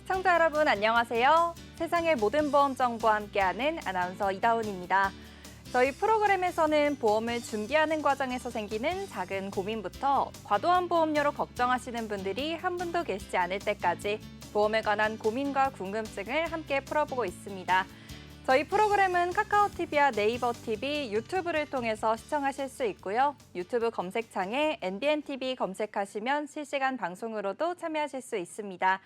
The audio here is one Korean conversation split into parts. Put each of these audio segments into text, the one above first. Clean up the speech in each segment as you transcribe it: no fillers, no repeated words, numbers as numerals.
시청자 여러분 안녕하세요. 세상의 모든 보험 정보와 함께하는 아나운서 이다운입니다. 저희 프로그램에서는 보험을 준비하는 과정에서 생기는 작은 고민부터 과도한 보험료로 걱정하시는 분들이 한 분도 계시지 않을 때까지 보험에 관한 고민과 궁금증을 함께 풀어보고 있습니다. 저희 프로그램은 카카오TV와 네이버TV, 유튜브를 통해서 시청하실 수 있고요. 유튜브 검색창에 NBNTV 검색하시면 실시간 방송으로도 참여하실 수 있습니다.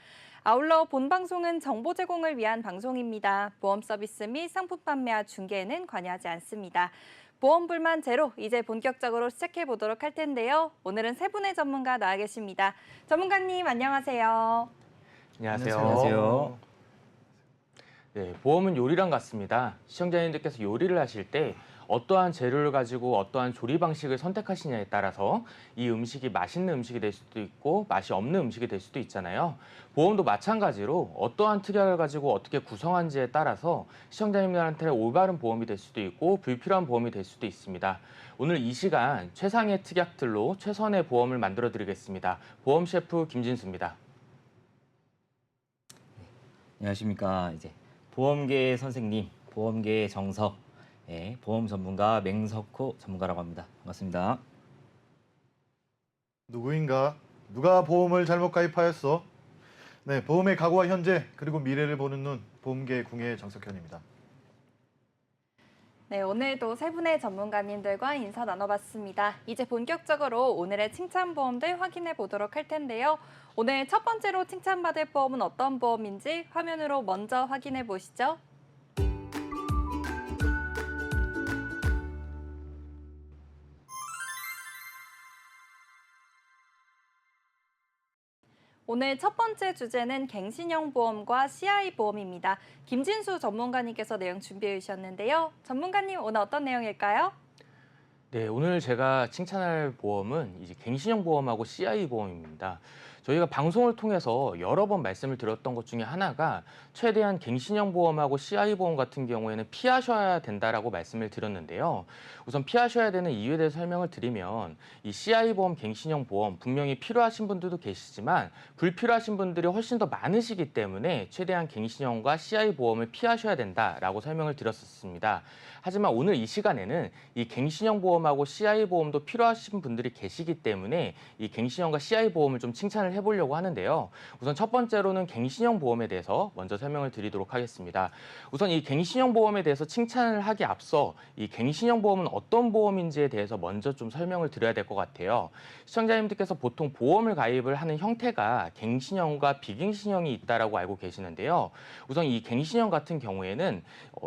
아울러 본 방송은 정보 제공을 위한 방송입니다. 보험 서비스 및 상품 판매와 중개에는 관여하지 않습니다. 보험 불만 제로, 이제 본격적으로 시작해 보도록 할 텐데요. 오늘은 세 분의 전문가 나와 계십니다. 전문가님 안녕하세요. 안녕하세요. 안녕하세요. 네, 보험은 요리랑 같습니다. 시청자님들께서 요리를 하실 때 어떠한 재료를 가지고 어떠한 조리 방식을 선택하시냐에 따라서 이 음식이 맛있는 음식이 될 수도 있고 맛이 없는 음식이 될 수도 있잖아요. 보험도 마찬가지로 어떠한 특약을 가지고 어떻게 구성한지에 따라서 시청자님들한테 올바른 보험이 될 수도 있고 불필요한 보험이 될 수도 있습니다. 오늘 이 시간 최상의 특약들로 최선의 보험을 만들어 드리겠습니다. 보험 셰프 김진수입니다. 안녕하십니까. 이제 보험계의 선생님, 보험계의 정석, 보험 전문가 맹석호 전문가라고 합니다. 반갑습니다. 누구인가? 누가 보험을 잘못 가입하였어? 네, 보험의 과거와 현재 그리고 미래를 보는 눈, 보험계 궁예 정석현입니다. 네, 오늘도 세 분의 전문가님들과 인사 나눠봤습니다. 이제 본격적으로 오늘의 칭찬보험들 확인해 보도록 할 텐데요. 오늘 첫 번째로 칭찬받을 보험은 어떤 보험인지 화면으로 먼저 확인해 보시죠. 오늘 첫 번째 주제는 갱신형 보험과 CI 보험입니다. 김진수 전문가님께서 내용 준비해 주셨는데요. 전문가님, 오늘 어떤 내용일까요? 네, 오늘 제가 칭찬할 보험은 이제 갱신형 보험하고 CI 보험입니다. 저희가 방송을 통해서 여러 번 말씀을 드렸던 것 중에 하나가 최대한 갱신형 보험하고 CI 보험 같은 경우에는 피하셔야 된다라고 말씀을 드렸는데요. 우선 피하셔야 되는 이유에 대해서 설명을 드리면 이 CI 보험, 갱신형 보험 분명히 필요하신 분들도 계시지만 불필요하신 분들이 훨씬 더 많으시기 때문에 최대한 갱신형과 CI 보험을 피하셔야 된다라고 설명을 드렸었습니다. 하지만 오늘 이 시간에는 이 갱신형 보험하고 CI 보험도 필요하신 분들이 계시기 때문에 이 갱신형과 CI 보험을 좀 칭찬을 해보려고 하는데요. 우선 첫 번째로는 갱신형 보험에 대해서 먼저 설명을 드리도록 하겠습니다. 우선 이 갱신형 보험에 대해서 칭찬을 하기 앞서 이 갱신형 보험은 어떤 보험인지에 대해서 먼저 좀 설명을 드려야 될 것 같아요. 시청자님들께서 보통 보험을 가입을 하는 형태가 갱신형과 비갱신형이 있다라고 알고 계시는데요. 우선 이 갱신형 같은 경우에는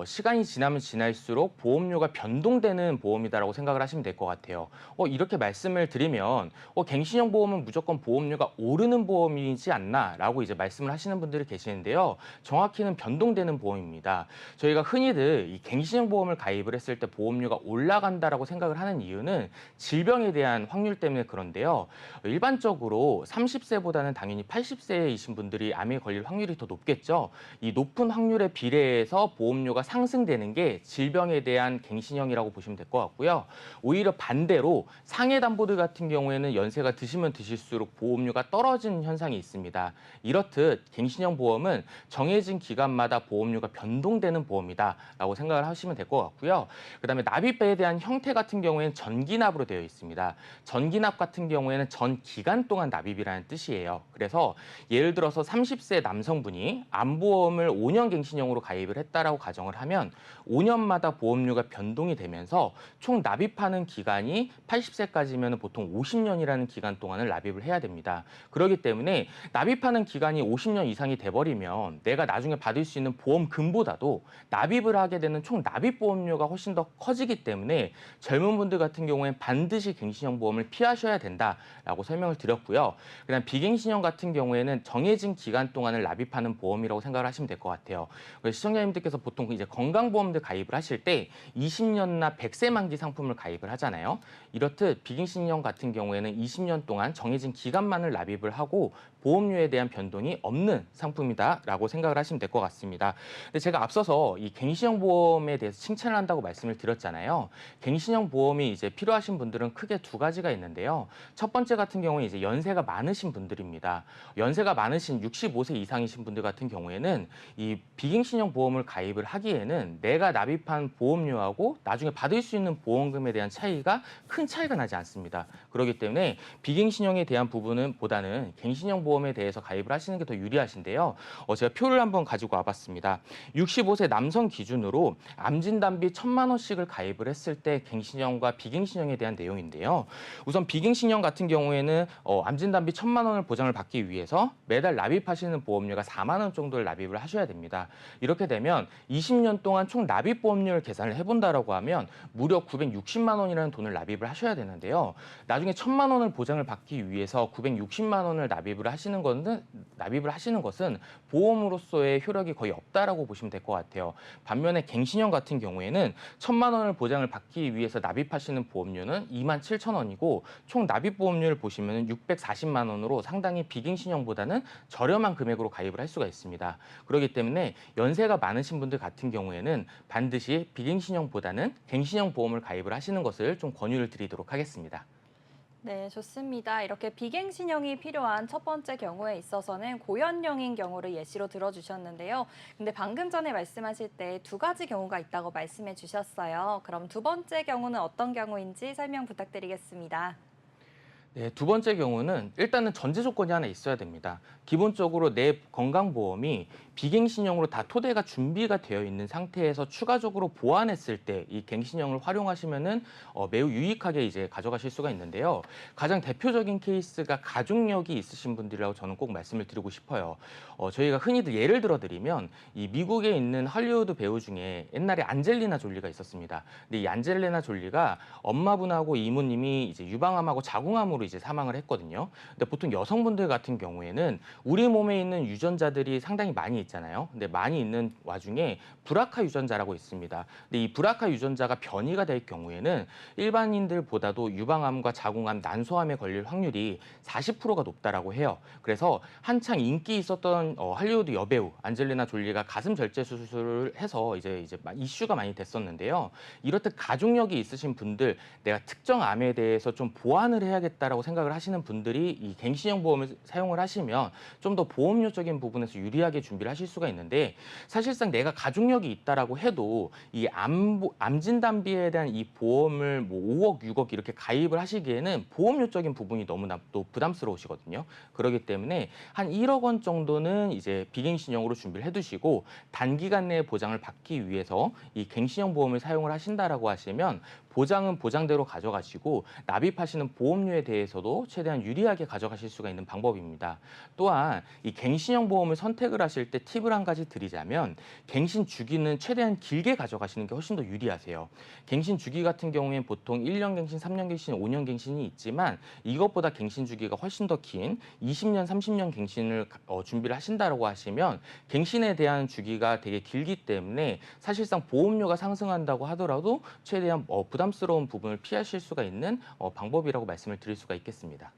시간이 지나면 지날수록 보험료가 변동되는 보험이다라고 생각을 하시면 될 것 같아요. 이렇게 말씀을 드리면 갱신형 보험은 무조건 보험료가 오르는 보험이지 않나라고 이제 말씀을 하시는 분들이 계시는데요. 정확히는 변동되는 보험입니다. 저희가 흔히들 이 갱신형 보험을 가입을 했을 때 보험료가 올라간다라고 생각을 하는 이유는 질병에 대한 확률 때문에 그런데요. 일반적으로 30세보다는 당연히 80세이신 분들이 암에 걸릴 확률이 더 높겠죠. 이 높은 확률에 비례해서 보험료가 상승되는 게 질병에 대한 갱신형이라고 보시면 될 것 같고요. 오히려 반대로 상해담보들 같은 경우에는 연세가 드시면 드실수록 보험료가 떨어지는 현상이 있습니다. 이렇듯 갱신형 보험은 정해진 기간마다 보험료가 변동되는 보험이다라고 생각을 하시면 될 것 같고요. 그다음에 납입에 대한 형태 같은 경우에는 전기납으로 되어 있습니다. 전기납 같은 경우에는 전 기간 동안 납입이라는 뜻이에요. 그래서 예를 들어서 30세 남성분이 암보험을 5년 갱신형으로 가입을 했다라고 가정을 하면 5년마다 보험료가 변동이 되면서 총 납입하는 기간이 80세까지면 보통 50년이라는 기간 동안을 납입을 해야 됩니다. 그렇기 때문에 납입하는 기간이 50년 이상이 돼버리면 내가 나중에 받을 수 있는 보험금보다도 납입을 하게 되는 총 납입 보험료가 훨씬 더 커지기 때문에 젊은 분들 같은 경우에는 반드시 갱신형 보험을 피하셔야 된다라고 설명을 드렸고요. 그다음 비갱신형 같은 경우에는 정해진 기간 동안을 납입하는 보험이라고 생각을 하시면 될 것 같아요. 시청자님들께서 보통 이제 건강보험들 가입을 하실 때 20년나 100세 만기 상품을 가입을 하잖아요. 이렇듯 비갱신형 같은 경우에는 20년 동안 정해진 기간만을 납입을 가입을 하고 보험료에 대한 변동이 없는 상품이다라고 생각을 하시면 될 것 같습니다. 근데 제가 앞서서 이 갱신형 보험에 대해서 칭찬을 한다고 말씀을 드렸잖아요. 갱신형 보험이 이제 필요하신 분들은 크게 두 가지가 있는데요. 첫 번째 같은 경우는 이제 연세가 많으신 분들입니다. 연세가 많으신 65세 이상이신 분들 같은 경우에는 이 비갱신형 보험을 가입을 하기에는 내가 납입한 보험료하고 나중에 받을 수 있는 보험금에 대한 차이가 큰 차이가 나지 않습니다. 그렇기 때문에 비갱신형에 대한 부분은 보다는 갱신형 보험에 대해서 가입을 하시는 게 더 유리하신데요. 제가 표를 한번 가지고 와봤습니다. 65세 남성 기준으로 암진단비 1,000만 원씩을 가입을 했을 때 갱신형과 비갱신형에 대한 내용인데요. 우선 비갱신형 같은 경우에는 암진단비 1,000만 원을 보장을 받기 위해서 매달 납입하시는 보험료가 4만 원 정도를 납입을 하셔야 됩니다. 이렇게 되면 20년 동안 총 납입 보험료를 계산을 해본다라고 하면 무려 960만 원이라는 돈을 납입을 하셔야 되는데요. 나중에 1,000만 원을 보장을 받기 위해서 960만 원을 납입을 하시는 것은 보험으로서의 효력이 거의 없다라고 보시면 될 것 같아요. 반면에 갱신형 같은 경우에는 1,000만 원을 보장을 받기 위해서 납입하시는 보험료는 27,000원이고 총 납입 보험료를 보시면 640만 원으로 상당히 비갱신형보다는 저렴한 금액으로 가입을 할 수가 있습니다. 그렇기 때문에 연세가 많으신 분들 같은 경우에는 반드시 비갱신형보다는 갱신형 보험을 가입을 하시는 것을 좀 권유를 드리도록 하겠습니다. 네, 좋습니다. 이렇게 비갱신형이 필요한 첫 번째 경우에 있어서는 고연령인 경우를 예시로 들어주셨는데요. 근데 방금 전에 말씀하실 때 두 가지 경우가 있다고 말씀해 주셨어요. 그럼 두 번째 경우는 어떤 경우인지 설명 부탁드리겠습니다. 네, 두 번째 경우는 일단은 전제 조건이 하나 있어야 됩니다. 기본적으로 내 건강보험이 비갱신형으로 다 토대가 준비가 되어 있는 상태에서 추가적으로 보완했을 때 이 갱신형을 활용하시면은 매우 유익하게 이제 가져가실 수가 있는데요. 가장 대표적인 케이스가 가족력이 있으신 분들이라고 저는 꼭 말씀을 드리고 싶어요. 저희가 흔히들 예를 들어드리면 이 미국에 있는 할리우드 배우 중에 옛날에 안젤리나 졸리가 있었습니다. 근데 이 안젤리나 졸리가 엄마분하고 이모님이 이제 유방암하고 자궁암으로 이제 사망을 했거든요. 근데 보통 여성분들 같은 경우에는 우리 몸에 있는 유전자들이 상당히 많이 있잖아요. 근데 많이 있는 와중에 브라카 유전자라고 있습니다. 근데 이 브라카 유전자가 변이가 될 경우에는 일반인들보다도 유방암과 자궁암, 난소암에 걸릴 확률이 40%가 높다라고 해요. 그래서 한창 인기 있었던 할리우드 여배우 안젤리나 졸리가 가슴 절제 수술을 해서 이제 이슈가 많이 됐었는데요. 이렇듯 가족력이 있으신 분들, 내가 특정 암에 대해서 좀 보완을 해야겠다라고 생각을 하시는 분들이 이 갱신형 보험을 사용을 하시면 좀 더 보험료적인 부분에서 유리하게 준비를 하실 수가 있는데, 사실상 내가 가족력이 있다라고 해도 이 암 진단비에 대한 이 보험을 뭐 5억, 6억 이렇게 가입을 하시기에는 보험료적인 부분이 너무나 또 부담스러우시거든요. 그렇기 때문에 한 1억 원 정도는 이제 비갱신형으로 준비를 해두시고 단기간 내에 보장을 받기 위해서 이 갱신형 보험을 사용을 하신다라고 하시면 보장은 보장대로 가져가시고 납입하시는 보험료에 대해서도 최대한 유리하게 가져가실 수가 있는 방법입니다. 또한 이 갱신형 보험을 선택을 하실 때 팁을 한 가지 드리자면, 갱신 주기는 최대한 길게 가져가시는 게 훨씬 더 유리하세요. 갱신 주기 같은 경우에는 보통 1년 갱신, 3년 갱신, 5년 갱신이 있지만 이것보다 갱신 주기가 훨씬 더 긴 20년, 30년 갱신을 준비를 하신다고 하시면 갱신에 대한 주기가 되게 길기 때문에 사실상 보험료가 상승한다고 하더라도 최대한 부담스러운 부분을 피하실 수가 있는 방법이라고 말씀을 드릴 수가 있겠습니다.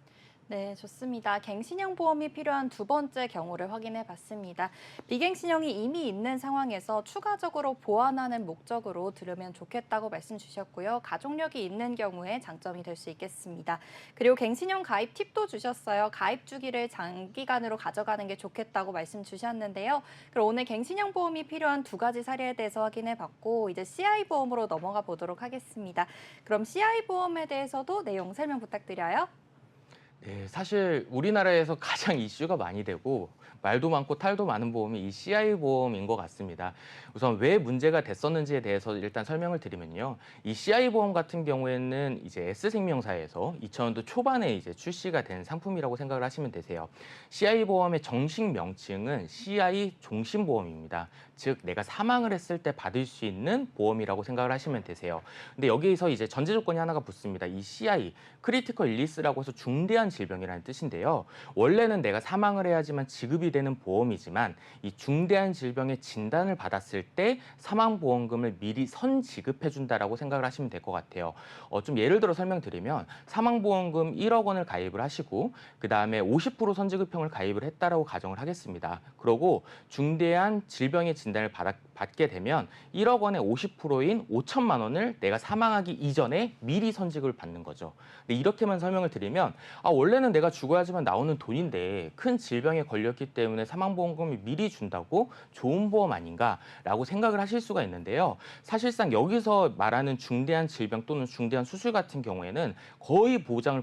네, 좋습니다. 갱신형 보험이 필요한 두 번째 경우를 확인해 봤습니다. 비갱신형이 이미 있는 상황에서 추가적으로 보완하는 목적으로 들으면 좋겠다고 말씀 주셨고요. 가족력이 있는 경우에 장점이 될 수 있겠습니다. 그리고 갱신형 가입 팁도 주셨어요. 가입 주기를 장기간으로 가져가는 게 좋겠다고 말씀 주셨는데요. 그럼 오늘 갱신형 보험이 필요한 두 가지 사례에 대해서 확인해 봤고, 이제 CI 보험으로 넘어가 보도록 하겠습니다. 그럼 CI 보험에 대해서도 내용 설명 부탁드려요. 네, 사실 우리나라에서 가장 이슈가 많이 되고 말도 많고 탈도 많은 보험이 이 CI 보험인 것 같습니다. 우선 왜 문제가 됐었는지에 대해서 일단 설명을 드리면요. 이 CI 보험 같은 경우에는 이제 S생명사에서 2000년도 초반에 이제 출시가 된 상품이라고 생각을 하시면 되세요. CI 보험의 정식 명칭은 CI 종신보험입니다. 즉 내가 사망을 했을 때 받을 수 있는 보험이라고 생각을 하시면 되세요. 근데 여기에서 이제 전제 조건이 하나가 붙습니다. 이 CI 크리티컬 일리스라고 해서 중대한 질병이라는 뜻인데요. 원래는 내가 사망을 해야지만 지급이 되는 보험이지만 이 중대한 질병의 진단을 받았을 때 사망보험금을 미리 선지급해 준다라고 생각을 하시면 될 것 같아요. 좀 예를 들어 설명드리면 사망보험금 1억 원을 가입을 하시고 그다음에 50% 선지급형을 가입을 했다라고 가정을 하겠습니다. 그러고 중대한 질병의 진단을 받게 되면 1억 원의 50%인 5천만 원을 내가 사망하기 이전에 미리 선지급을 받는 거죠. 근데 이렇게만 설명을 드리면 원래는 내가 죽어야지만 나오는 돈인데 큰 질병에 걸렸기 때문에 사망보험금을 미리 준다고 좋은 보험 아닌가라고 생각을 하실 수가 있는데요. 사실상 여기서 말하는 중대한 질병 또는 중대한 수술 같은 경우에는 거의 보장을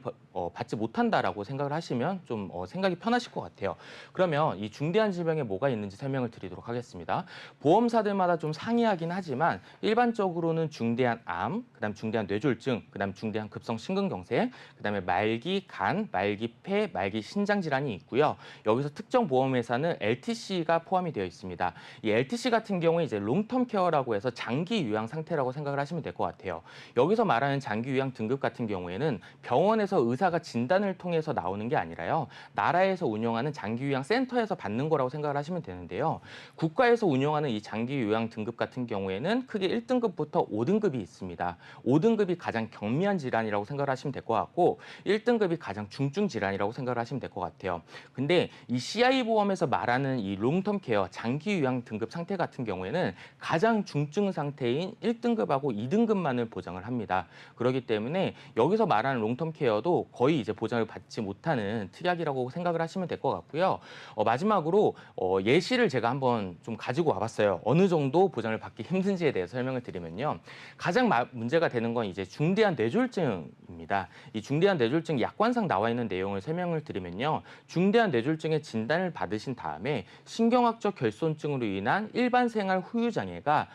받지 못한다라고 생각을 하시면 좀 생각이 편하실 것 같아요. 그러면 이 중대한 질병에 뭐가 있는지 설명을 드리도록 하겠습니다. 보험사들마다 좀 상이하긴 하지만 일반적으로는 중대한 암, 그다음 중대한 뇌졸중, 그다음 중대한 급성 심근경색, 그다음에 말기 간, 말기 폐, 말기 신장 질환이 있고요. 여기서 특정 보험회사는 LTC가 포함이 되어 있습니다. 이 LTC 같은 경우에 이제 롱텀 케어라고 해서 장기 요양 상태라고 생각을 하시면 될 것 같아요. 여기서 말하는 장기 요양 등급 같은 경우에는 병원에서 의사가 진단을 통해서 나오는 게 아니라요. 나라에서 운영하는 장기 요양 센터에서 받는 거라고 생각을 하시면 되는데요. 국가에서 운영하는 이 장기 요양 등급 같은 경우에는 크게 1등급부터 5등급이 있습니다. 5등급이 가장 경미한 질환이라고 생각을 하시면 될 것 같고 1등급이 가장 중증 질환이라고 생각을 하시면 될 것 같아요. 근데 이 CI 보험에서 말하는 이 롱텀 케어 장기 요양 등급 상태 같은 경우에는 가장 중증 상태인 1등급하고 2등급만을 보장을 합니다. 그렇기 때문에 여기서 말하는 롱텀 케어도 거의 이제 보장을 받지 못하는 특약이라고 생각을 하시면 될 것 같고요. 마지막으로 예시를 제가 한번 좀 가지고 와봤어요. 어느 정도 보장을 받기 힘든지에 대해서 설명을 드리면요. 가장 문제가 되는 건 이제 중대한 뇌졸중입니다. 이 중대한 뇌졸중 약관상 나와 있는 내용을 설명을 드리면요. 중대한 뇌졸중의 진단을 받으신 다음에 신경학적 결손증으로 인한 일반 생활 후유 장애가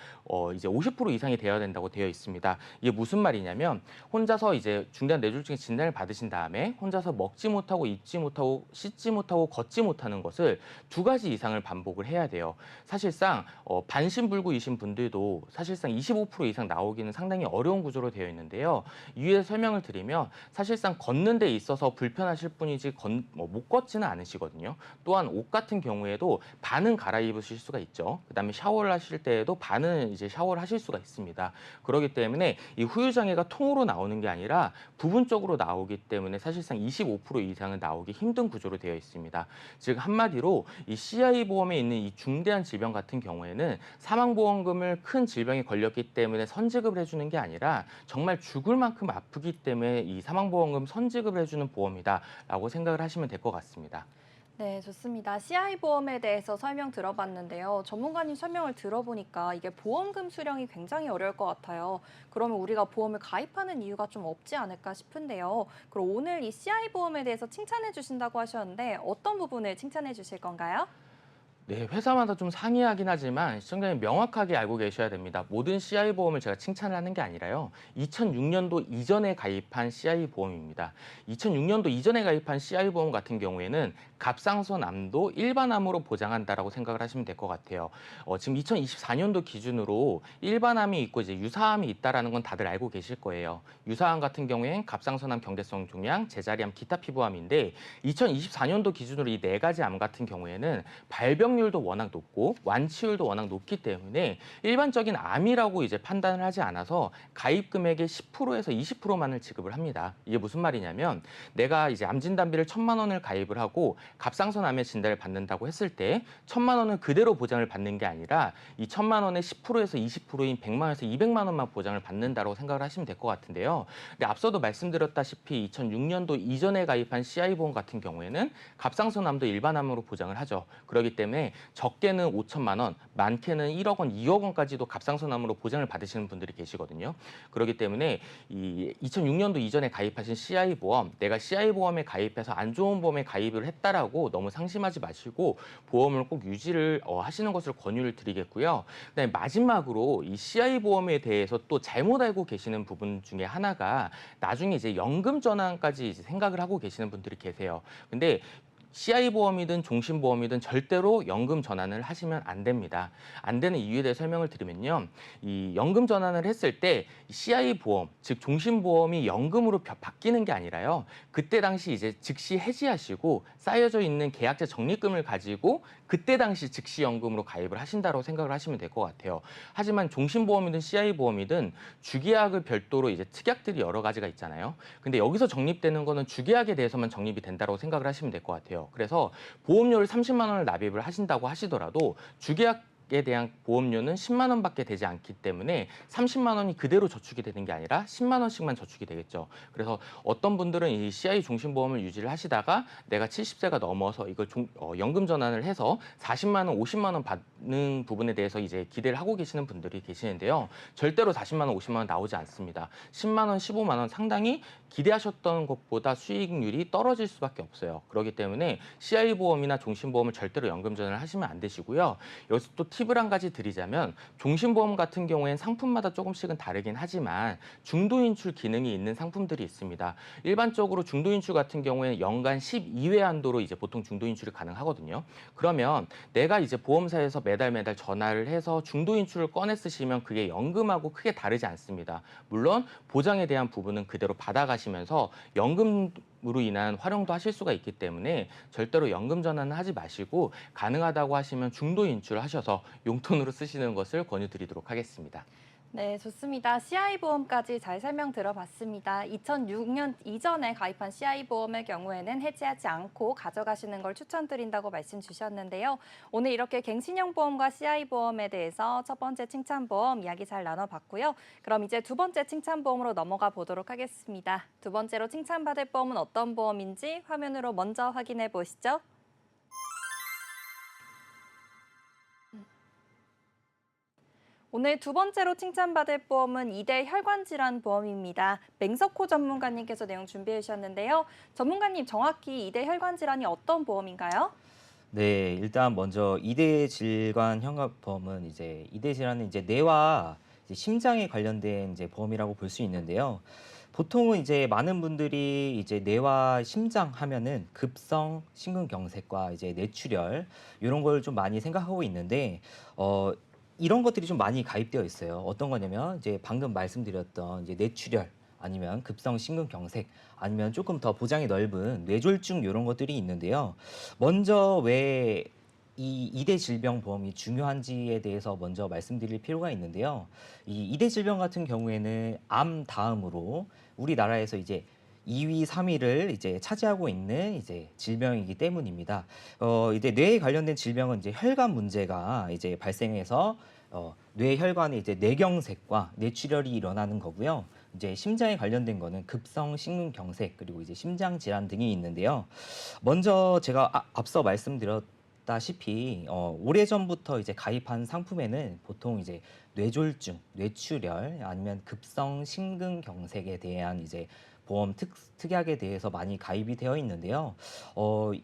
이제 50% 이상이 되어야 된다고 되어 있습니다. 이게 무슨 말이냐면 혼자서 이제 중대한 뇌졸중의 진단을 받으신 다음에 혼자서 먹지 못하고 입지 못하고 씻지 못하고 걷지 못하는 것을 2가지 이상을 반복을 해야 돼요. 사실상 반신불구이신 분들도 사실상 25% 이상 나오기는 상당히 어려운 구조로 되어 있는데요. 이에 설명을 드리면 사실상 걷는 데 있어서 불편하실 뿐이지 못 걷지는 않으시거든요. 또한 옷 같은 경우에도 반은 갈아입으실 수가 있죠. 그다음에 샤워를 하실 때에도 반은 이제 샤워를 하실 수가 있습니다. 그렇기 때문에 이 후유 장애가 통으로 나오는 게 아니라 부분적으로 나오기 때문에 사실상 25% 이상은 나오기 힘든 구조로 되어 있습니다. 즉 한마디로 이 CI 보험에 있는 이 중대한 질병 같은 경우에는 사망보험금을 큰 질병에 걸렸기 때문에 선지급을 해주는 게 아니라 정말 죽을 만큼 아프기 때문에 이 사망보험금 선지급을 해주는 보험이다라고 생각을 하시면 될 것 같습니다. 네, 좋습니다. CI 보험에 대해서 설명 들어봤는데요. 전문가님 설명을 들어보니까 이게 보험금 수령이 굉장히 어려울 것 같아요. 그러면 우리가 보험을 가입하는 이유가 좀 없지 않을까 싶은데요. 그럼 오늘 이 CI 보험에 대해서 칭찬해 주신다고 하셨는데 어떤 부분을 칭찬해 주실 건가요? 네, 회사마다 좀 상이하긴 하지만 시청자님 명확하게 알고 계셔야 됩니다. 모든 CI 보험을 제가 칭찬을 하는 게 아니라요. 2006년도 이전에 가입한 CI 보험입니다. 2006년도 이전에 가입한 CI 보험 같은 경우에는 갑상선암도 일반암으로 보장한다라고 생각을 하시면 될 것 같아요. 지금 2024년도 기준으로 일반암이 있고 이제 유사암이 있다라는 건 다들 알고 계실 거예요. 유사암 같은 경우엔 갑상선암, 경계성 종양, 제자리암, 기타 피부암인데 2024년도 기준으로 이 4가지 암 같은 경우에는 발병률도 워낙 높고 완치율도 워낙 높기 때문에 일반적인 암이라고 이제 판단을 하지 않아서 가입 금액의 10%에서 20%만을 지급을 합니다. 이게 무슨 말이냐면 내가 이제 암 진단비를 1,000만 원을 가입을 하고 갑상선암의 진단을 받는다고 했을 때 1,000만 원은 그대로 보장을 받는 게 아니라 이 1,000만 원의 10%에서 20%인 100만 원에서 200만 원만 보장을 받는다고 생각을 하시면 될 것 같은데요. 근데 앞서도 말씀드렸다시피 2006년도 이전에 가입한 CI 보험 같은 경우에는 갑상선암도 일반암으로 보장을 하죠. 그렇기 때문에 적게는 5,000만 원, 많게는 1억 원, 2억 원까지도 갑상선암으로 보장을 받으시는 분들이 계시거든요. 그렇기 때문에 이 2006년도 이전에 가입하신 CI 보험, 내가 CI 보험에 가입해서 안 좋은 보험에 가입을 했다라고 너무 상심하지 마시고 보험을 꼭 유지를 하시는 것을 권유를 드리겠고요. 그다음에 마지막으로 이 CI 보험에 대해서 또 잘못 알고 계시는 부분 중에 하나가 나중에 이제 연금 전환까지 이제 생각을 하고 계시는 분들이 계세요. 근데 CI 보험이든 종신보험이든 절대로 연금 전환을 하시면 안 됩니다. 안 되는 이유에 대해 설명을 드리면요. 이 연금 전환을 했을 때 CI 보험, 즉 종신보험이 연금으로 바뀌는 게 아니라요. 그때 당시 이제 즉시 해지하시고 쌓여져 있는 계약자 적립금을 가지고 그때 당시 즉시 연금으로 가입을 하신다고 생각을 하시면 될 것 같아요. 하지만 종신보험이든 CI 보험이든 주계약을 별도로 이제 특약들이 여러 가지가 있잖아요. 근데 여기서 적립되는 거는 주계약에 대해서만 적립이 된다고 생각을 하시면 될 것 같아요. 그래서 보험료를 30만 원을 납입을 하신다고 하시더라도 주계약에 대한 보험료는 10만 원밖에 되지 않기 때문에 30만 원이 그대로 저축이 되는 게 아니라 10만 원씩만 저축이 되겠죠. 그래서 어떤 분들은 이 CI 종신보험을 유지를 하시다가 내가 70세가 넘어서 이걸 연금 전환을 해서 40만 원, 50만 원 받는 부분에 대해서 이제 기대를 하고 계시는 분들이 계시는데요. 절대로 40만 원, 50만 원 나오지 않습니다. 10만 원, 15만 원 상당히 기대하셨던 것보다 수익률이 떨어질 수밖에 없어요. 그렇기 때문에 CI 보험이나 종신보험을 절대로 연금 전환을 하시면 안 되시고요. 여기서 또 팁을 한 가지 드리자면 종신보험 같은 경우에는 상품마다 조금씩은 다르긴 하지만 중도인출 기능이 있는 상품들이 있습니다. 일반적으로 중도인출 같은 경우에는 연간 12회 한도로 이제 보통 중도인출이 가능하거든요. 그러면 내가 이제 보험사에서 매달 전화를 해서 중도인출을 꺼내 쓰시면 그게 연금하고 크게 다르지 않습니다. 물론 보장에 대한 부분은 그대로 받아가시면서 연금으로 인한 활용도 하실 수가 있기 때문에 절대로 연금 전환은 하지 마시고 가능하다고 하시면 중도 인출을 하셔서 용돈으로 쓰시는 것을 권유드리도록 하겠습니다. 네, 좋습니다. CI 보험까지 잘 설명 들어봤습니다. 2006년 이전에 가입한 CI 보험의 경우에는 해지하지 않고 가져가시는 걸 추천드린다고 말씀 주셨는데요. 오늘 이렇게 갱신형 보험과 CI 보험에 대해서 첫 번째 칭찬보험 이야기 잘 나눠봤고요. 그럼 이제 두 번째 칭찬보험으로 넘어가 보도록 하겠습니다. 두 번째로 칭찬받을 보험은 어떤 보험인지 화면으로 먼저 확인해 보시죠. 오늘 두 번째로 칭찬받을 보험은 2대 혈관질환 보험입니다. 맹석호 전문가님께서 내용 준비해 주셨는데요. 전문가님, 정확히 2대 혈관질환이 어떤 보험인가요? 네, 일단 먼저 이대 질관 형합보험은 이제 이대 질환은 이제 뇌와 이제 심장에 관련된 이제 보험이라고 볼 수 있는데요. 보통은 이제 많은 분들이 이제 뇌와 심장 하면은 급성 심근경색과 이제 뇌출혈 이런 걸 좀 많이 생각하고 있는데 이런 것들이 좀 많이 가입되어 있어요. 어떤 거냐면 이제 방금 말씀드렸던 이제 뇌출혈 아니면 급성 심근경색 아니면 조금 더 보장이 넓은 뇌졸중 이런 것들이 있는데요. 먼저 왜 이 이대 질병 보험이 중요한지에 대해서 먼저 말씀드릴 필요가 있는데요. 이 이대 질병 같은 경우에는 암 다음으로 우리나라에서 이제 2위, 3위를 이제 차지하고 있는 이제 질병이기 때문입니다. 이제 뇌에 관련된 질병은 이제 혈관 문제가 이제 발생해서 뇌혈관의 이제 뇌경색과 뇌출혈이 일어나는 거고요. 이제 심장에 관련된 거는 급성 심근경색 그리고 이제 심장 질환 등이 있는데요. 먼저 제가 앞서 말씀드렸다시피 오래전부터 이제 가입한 상품에는 보통 이제 뇌졸중, 뇌출혈 아니면 급성 심근경색에 대한 이제 보험 특약에 대해서 많이 가입이 되어 있는데요.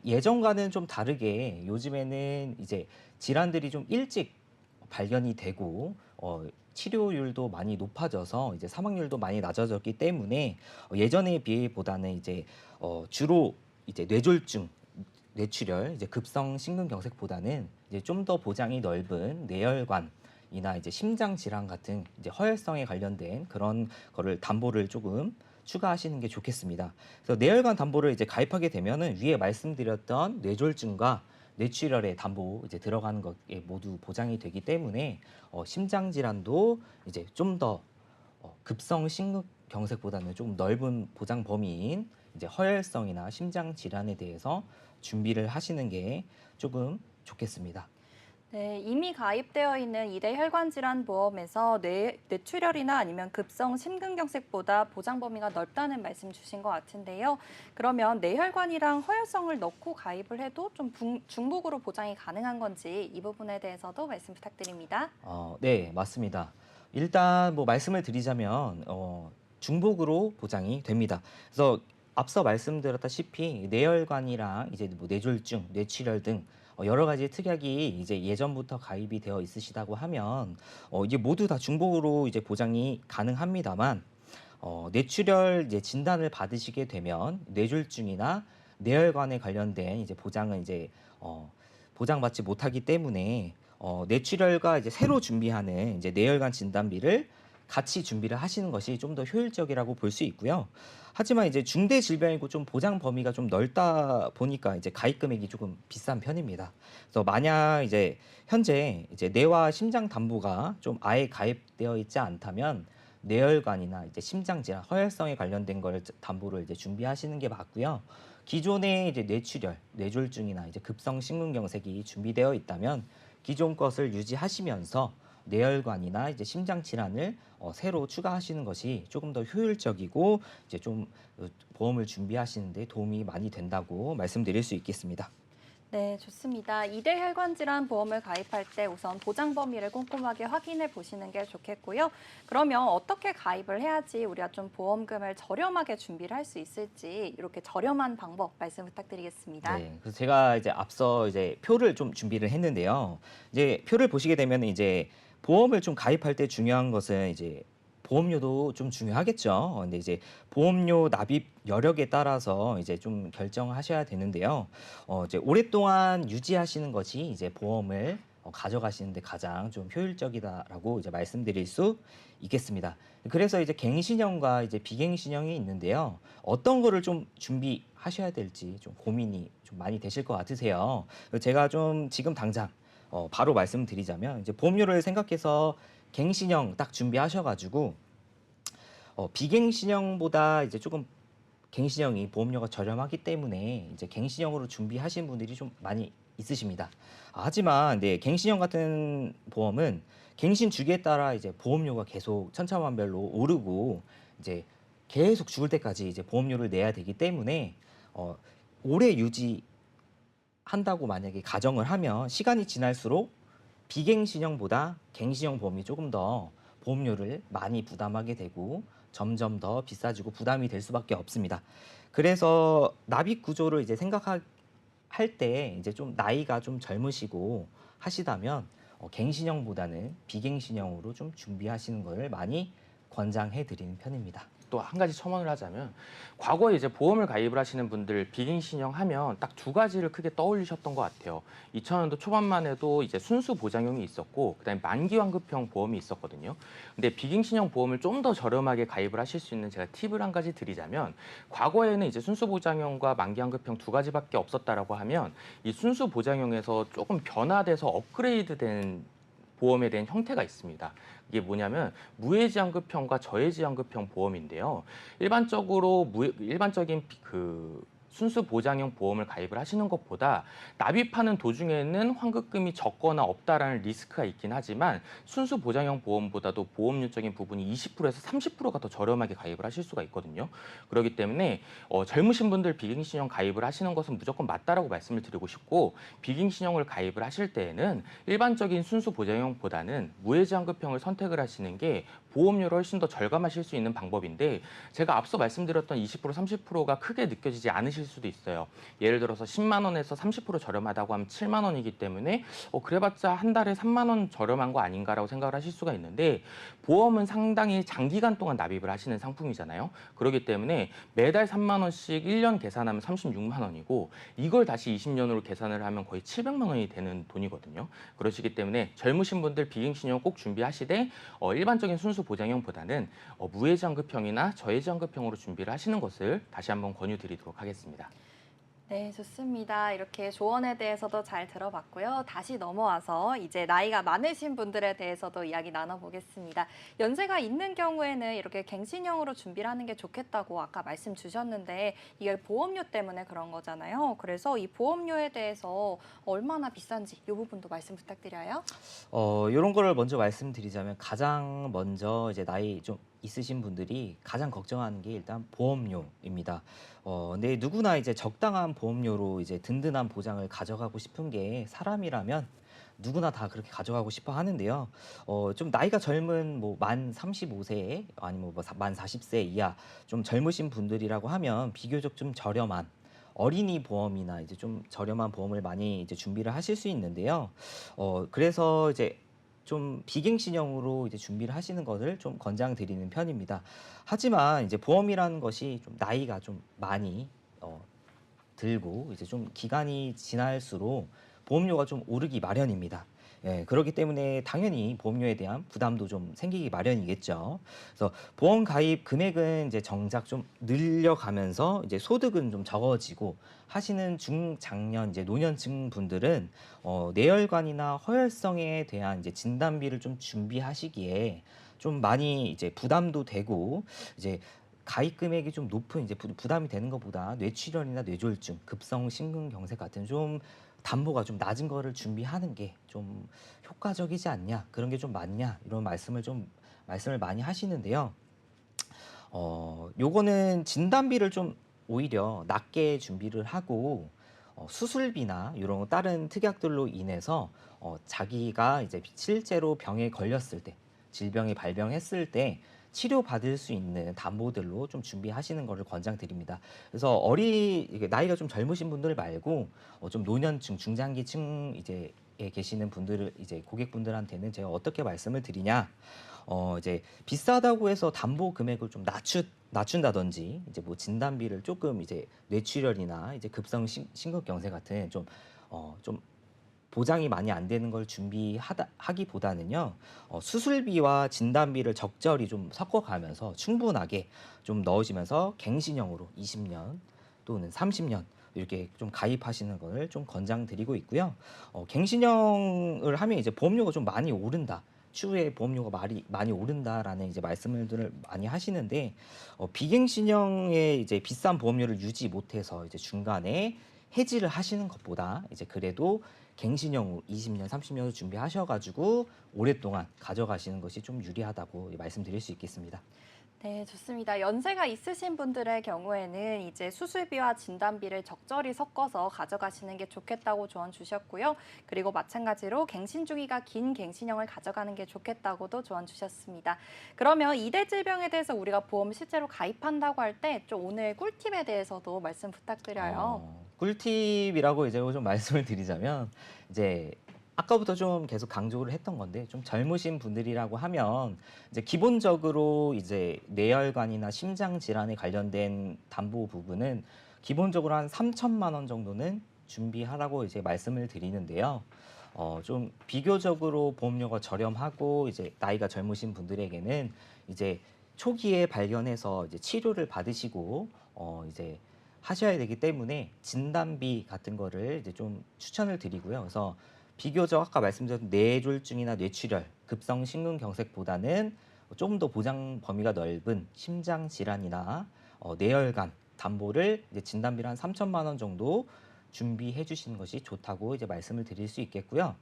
예전과는 좀 다르게 요즘에는 이제 질환들이 좀 일찍 발견이 되고 치료율도 많이 높아져서 이제 사망률도 많이 낮아졌기 때문에 예전에 비해보다는 이제 주로 이제 뇌졸중, 뇌출혈, 이제 급성 심근경색보다는 이제 좀 더 보장이 넓은 뇌혈관이나 이제 심장 질환 같은 이제 허혈성에 관련된 그런 거를 담보를 조금 추가하시는 게 좋겠습니다. 그래서 뇌혈관 담보를 이제 가입하게 되면은 위에 말씀드렸던 뇌졸중과 뇌출혈의 담보 이제 들어가는 것에 모두 보장이 되기 때문에 심장 질환도 이제 좀 더 급성 심근경색보다는 좀 넓은 보장 범위인 이제 허혈성이나 심장 질환에 대해서 준비를 하시는 게 조금 좋겠습니다. 네, 이미 가입되어 있는 2대 혈관질환 보험에서 뇌출혈이나 아니면 급성 심근경색보다 보장 범위가 넓다는 말씀 주신 것 같은데요. 그러면 뇌혈관이랑 허혈성을 넣고 가입을 해도 좀 중복으로 보장이 가능한 건지 이 부분에 대해서도 말씀 부탁드립니다. 네, 맞습니다. 일단 뭐 말씀을 드리자면 중복으로 보장이 됩니다. 그래서 앞서 말씀드렸다시피 뇌혈관이랑 이제 뭐 뇌졸중, 뇌출혈 등 여러 가지 특약이 이제 예전부터 가입이 되어 있으시다고 하면 이게 모두 다 중복으로 이제 보장이 가능합니다만 뇌출혈 이제 진단을 받으시게 되면 뇌졸중이나 뇌혈관에 관련된 이제 보장은 이제 보장받지 못하기 때문에 뇌출혈과 이제 새로 준비하는 이제 뇌혈관 진단비를 같이 준비를 하시는 것이 좀 더 효율적이라고 볼 수 있고요. 하지만 이제 중대 질병이고 좀 보장 범위가 좀 넓다 보니까 이제 가입 금액이 조금 비싼 편입니다. 그래서 만약 이제 현재 이제 뇌와 심장 담보가 좀 아예 가입되어 있지 않다면 뇌혈관이나 이제 심장 질환, 허혈성에 관련된 걸 담보를 이제 준비하시는 게 맞고요. 기존에 이제 뇌출혈, 뇌졸중이나 이제 급성 심근경색이 준비되어 있다면 기존 것을 유지하시면서 뇌혈관이나 이제 심장 질환을 새로 추가하시는 것이 조금 더 효율적이고 이제 좀 보험을 준비하시는 데 도움이 많이 된다고 말씀드릴 수 있겠습니다. 네, 좋습니다. 이대 혈관 질환 보험을 가입할 때 우선 보장 범위를 꼼꼼하게 확인해 보시는 게 좋겠고요. 그러면 어떻게 가입을 해야지 우리가 좀 보험금을 저렴하게 준비를 할 수 있을지 이렇게 저렴한 방법 말씀 부탁드리겠습니다. 네, 그래서 제가 이제 앞서 이제 표를 좀 준비를 했는데요. 이제 표를 보시게 되면 이제 보험을 좀 가입할 때 중요한 것은 이제 보험료도 좀 중요하겠죠. 근데 이제 보험료 납입 여력에 따라서 이제 좀 결정하셔야 되는데요. 이제 오랫동안 유지하시는 것이 이제 보험을 가져가시는데 가장 좀 효율적이다라고 이제 말씀드릴 수 있겠습니다. 그래서 이제 갱신형과 이제 비갱신형이 있는데요. 어떤 거를 좀 준비하셔야 될지 좀 고민이 좀 많이 되실 것 같으세요. 제가 좀 지금 당장 바로 말씀드리자면 이제 보험료를 생각해서 갱신형 딱 준비하셔가지고 비갱신형보다 이제 조금 갱신형이 보험료가 저렴하기 때문에 이제 갱신형으로 준비하신 분들이 좀 많이 있으십니다. 하지만 네, 갱신형 같은 보험은 갱신 주기에 따라 이제 보험료가 계속 천차만별로 오르고 이제 계속 죽을 때까지 이제 보험료를 내야 되기 때문에 오래 유지한다고 만약에 가정을 하면 시간이 지날수록 비갱신형보다 갱신형 보험이 조금 더 보험료를 많이 부담하게 되고 점점 더 비싸지고 부담이 될 수밖에 없습니다. 그래서 납입 구조를 이제 생각할 때 이제 좀 나이가 좀 젊으시고 하시다면 갱신형보다는 비갱신형으로 좀 준비하시는 것을 많이 권장해 드리는 편입니다. 또 한 가지 첨언을 하자면 과거에 이제 보험을 가입을 하시는 분들 비갱신형 하면 딱 두 가지를 크게 떠올리셨던 것 같아요. 2000년도 초반만 해도 이제 순수 보장형이 있었고 그다음에 만기 환급형 보험이 있었거든요. 근데 비갱신형 보험을 좀 더 저렴하게 가입을 하실 수 있는 제가 팁을 한 가지 드리자면 과거에는 이제 순수 보장형과 만기 환급형 두 가지밖에 없었다라고 하면 이 순수 보장형에서 조금 변화돼서 업그레이드된 보험에 대한 형태가 있습니다. 이게 뭐냐면 무해지환급형과 저해지환급형 보험인데요. 일반적인 그 순수 보장형 보험을 가입을 하시는 것보다 납입하는 도중에는 환급금이 적거나 없다라는 리스크가 있긴 하지만 순수 보장형 보험보다도 보험료적인 부분이 20%에서 30%가 더 저렴하게 가입을 하실 수가 있거든요. 그렇기 때문에 젊으신 분들 비갱신형 가입을 하시는 것은 무조건 맞다라고 말씀을 드리고 싶고 비갱신형을 가입을 하실 때에는 일반적인 순수 보장형보다는 무해지환급형을 선택을 하시는 게 보험료를 훨씬 더 절감하실 수 있는 방법인데 제가 앞서 말씀드렸던 20% 30%가 크게 느껴지지 않으실 수도 있어요. 예를 들어서 10만 원에서 30% 저렴하다고 하면 7만 원이기 때문에 그래봤자 한 달에 3만 원 저렴한 거 아닌가라고 생각을 하실 수가 있는데 보험은 상당히 장기간 동안 납입을 하시는 상품이잖아요. 그렇기 때문에 매달 3만 원씩 1년 계산하면 36만 원이고 이걸 다시 20년으로 계산을 하면 거의 700만 원이 되는 돈이거든요. 그러시기 때문에 젊으신 분들 비갱신형 꼭 준비하시되 일반적인 순수 보장형보다는 무해지환급형이나 저해지환급형으로 준비를 하시는 것을 다시 한번 권유드리도록 하겠습니다. 네, 좋습니다. 이렇게 조언에 대해서도 잘 들어봤고요. 다시 넘어와서 이제 나이가 많으신 분들에 대해서도 이야기 나눠보겠습니다. 연세가 있는 경우에는 이렇게 갱신형으로 준비를 하는 게 좋겠다고 아까 말씀 주셨는데 이게 보험료 때문에 그런 거잖아요. 그래서 이 보험료에 대해서 얼마나 비싼지 이 부분도 말씀 부탁드려요. 이런 거를 먼저 말씀드리자면 가장 먼저 이제 나이 좀 있으신 분들이 가장 걱정하는 게 일단 보험료입니다. 근데 누구나 이제 적당한 보험료로 이제 든든한 보장을 가져가고 싶은 게 사람이라면 누구나 다 그렇게 가져가고 싶어 하는데요. 좀 나이가 젊은 뭐 만 35세 아니면 만 40세 이하 좀 젊으신 분들이라고 하면 비교적 좀 저렴한 어린이 보험이나 이제 좀 저렴한 보험을 많이 이제 준비를 하실 수 있는데요. 그래서 이제 좀 비갱신형으로 이제 준비를 하시는 것을 좀 권장드리는 편입니다. 하지만 이제 보험이라는 것이 좀 나이가 좀 많이 들고 이제 좀 기간이 지날수록 보험료가 좀 오르기 마련입니다. 예, 그렇기 때문에 당연히 보험료에 대한 부담도 좀 생기기 마련이겠죠. 그래서 보험 가입 금액은 이제 정작 좀 늘려가면서 이제 소득은 좀 적어지고 하시는 중장년 이제 노년층 분들은 뇌혈관이나 허혈성에 대한 이제 진단비를 좀 준비하시기에 좀 많이 이제 부담도 되고 이제 가입 금액이 좀 높은 이제 부담이 되는 것보다 뇌출혈이나 뇌졸중, 급성 심근경색 같은 좀 담보가 좀 낮은 거를 준비하는 게 좀 효과적이지 않냐, 그런 게 좀 맞냐, 이런 말씀을 많이 하시는데요. 요거는 진단비를 좀 오히려 낮게 준비를 하고 수술비나 이런 다른 특약들로 인해서 자기가 이제 실제로 병에 걸렸을 때, 질병이 발병했을 때 치료받을 수 있는 담보들로 좀 준비하시는 것을 권장드립니다. 그래서 이게 나이가 좀 젊으신 분들 말고 좀 노년층, 중장기층 이제 에 계시는 분들을 이제 고객분들한테는 제가 어떻게 말씀을 드리냐? 이제 비싸다고 해서 담보 금액을 좀 낮춘다든지 이제 뭐 진단비를 조금 이제 뇌출혈이나 이제 급성 심근경색 같은 좀 보장이 많이 안 되는 걸 하기보다는요, 수술비와 진단비를 적절히 좀 섞어가면서 충분하게 좀 넣으시면서 갱신형으로 20년 또는 30년 이렇게 좀 가입하시는 걸 좀 권장드리고 있고요. 갱신형을 하면 이제 보험료가 좀 많이 오른다. 추후에 보험료가 많이 오른다라는 이제 말씀을 많이 하시는데 비갱신형의 이제 비싼 보험료를 유지 못해서 이제 중간에 해지를 하시는 것보다 이제 그래도 갱신형으로 20년, 30년을 준비하셔가지고 오랫동안 가져가시는 것이 좀 유리하다고 말씀드릴 수 있겠습니다. 네, 좋습니다. 연세가 있으신 분들의 경우에는 이제 수술비와 진단비를 적절히 섞어서 가져가시는 게 좋겠다고 조언 주셨고요. 그리고 마찬가지로 갱신 주기가 긴 갱신형을 가져가는 게 좋겠다고도 조언 주셨습니다. 그러면 이대 질병에 대해서 우리가 보험 실제로 가입한다고 할 때 좀 오늘 꿀팁에 대해서도 말씀 부탁드려요. 꿀팁이라고 이제 좀 말씀을 드리자면 이제 아까부터 좀 계속 강조를 했던 건데 좀 젊으신 분들이라고 하면 이제 기본적으로 이제 뇌혈관이나 심장 질환에 관련된 담보 부분은 기본적으로 한 3천만 원 정도는 준비하라고 이제 말씀을 드리는데요. 좀 비교적으로 보험료가 저렴하고 이제 나이가 젊으신 분들에게는 이제 초기에 발견해서 이제 치료를 받으시고 이제 하셔야 되기 때문에 진단비 같은 거를 이제 좀 추천을 드리고요. 그래서 비교적 아까 말씀드린 뇌졸중이나 뇌출혈, 급성 심근경색보다는 좀 더 보장 범위가 넓은 심장 질환이나 뇌혈관 담보를 이제 진단비를 한 3천만 원 정도 준비해 주시는 것이 좋다고 이제 말씀을 드릴 수 있겠고요.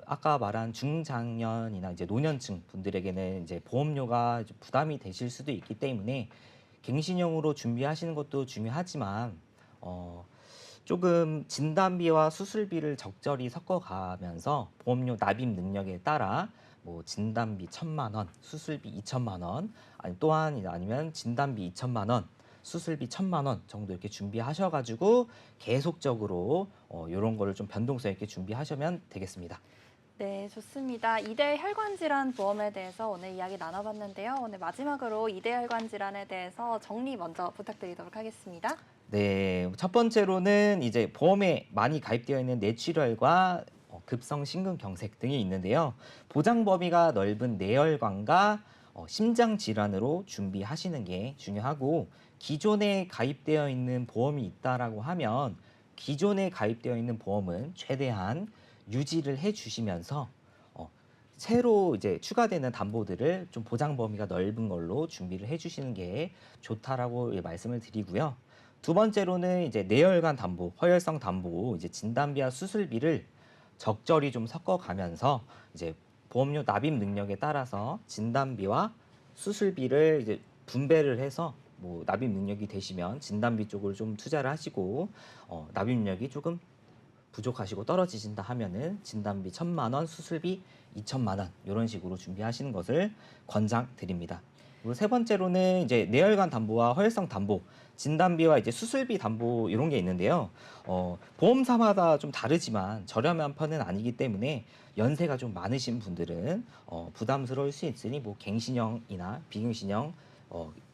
아까 말한 중장년이나 이제 노년층 분들에게는 이제 보험료가 이제 부담이 되실 수도 있기 때문에 갱신형으로 준비하시는 것도 중요하지만 조금 진단비와 수술비를 적절히 섞어가면서 보험료 납입 능력에 따라 뭐 진단비 1,000만 원, 수술비 2천만 원, 아니면 진단비 2천만 원, 수술비 1,000만 원 정도 이렇게 준비하셔가지고 계속적으로 이런 거를 좀 변동성 있게 준비하시면 되겠습니다. 네, 좋습니다. 이대 혈관 질환 보험에 대해서 오늘 이야기 나눠봤는데요. 오늘 마지막으로 이대 혈관 질환에 대해서 정리 먼저 부탁드리도록 하겠습니다. 네, 첫 번째로는 이제 보험에 많이 가입되어 있는 뇌출혈과 급성 심근경색 등이 있는데요. 보장 범위가 넓은 뇌혈관과 심장 질환으로 준비하시는 게 중요하고 기존에 가입되어 있는 보험이 있다라고 하면 기존에 가입되어 있는 보험은 최대한 유지를 해주시면서 새로 이제 추가되는 담보들을 좀 보장 범위가 넓은 걸로 준비를 해주시는 게 좋다라고 말씀을 드리고요. 두 번째로는 이제 뇌혈관 담보, 허혈성 담보, 이제 진단비와 수술비를 적절히 좀 섞어가면서 이제 보험료 납입 능력에 따라서 진단비와 수술비를 이제 분배를 해서 뭐 납입 능력이 되시면 진단비 쪽을 좀 투자를 하시고 납입 능력이 조금 부족하시고 떨어지신다 하면은 진단비 1,000만 원, 수술비 2천만 원 이런 식으로 준비하시는 것을 권장드립니다. 그리고 세 번째로는 이제 뇌혈관 담보와 허혈성 담보, 진단비와 이제 수술비 담보 이런 게 있는데요. 보험사마다 좀 다르지만 저렴한 편은 아니기 때문에 연세가 좀 많으신 분들은 부담스러울 수 있으니 뭐 갱신형이나 비갱신형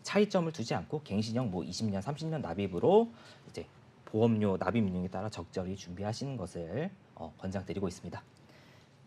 차이점을 두지 않고 갱신형 뭐 20년, 30년 납입으로 이제 보험료 납입 능에 따라 적절히 준비하시는 것을 권장드리고 있습니다.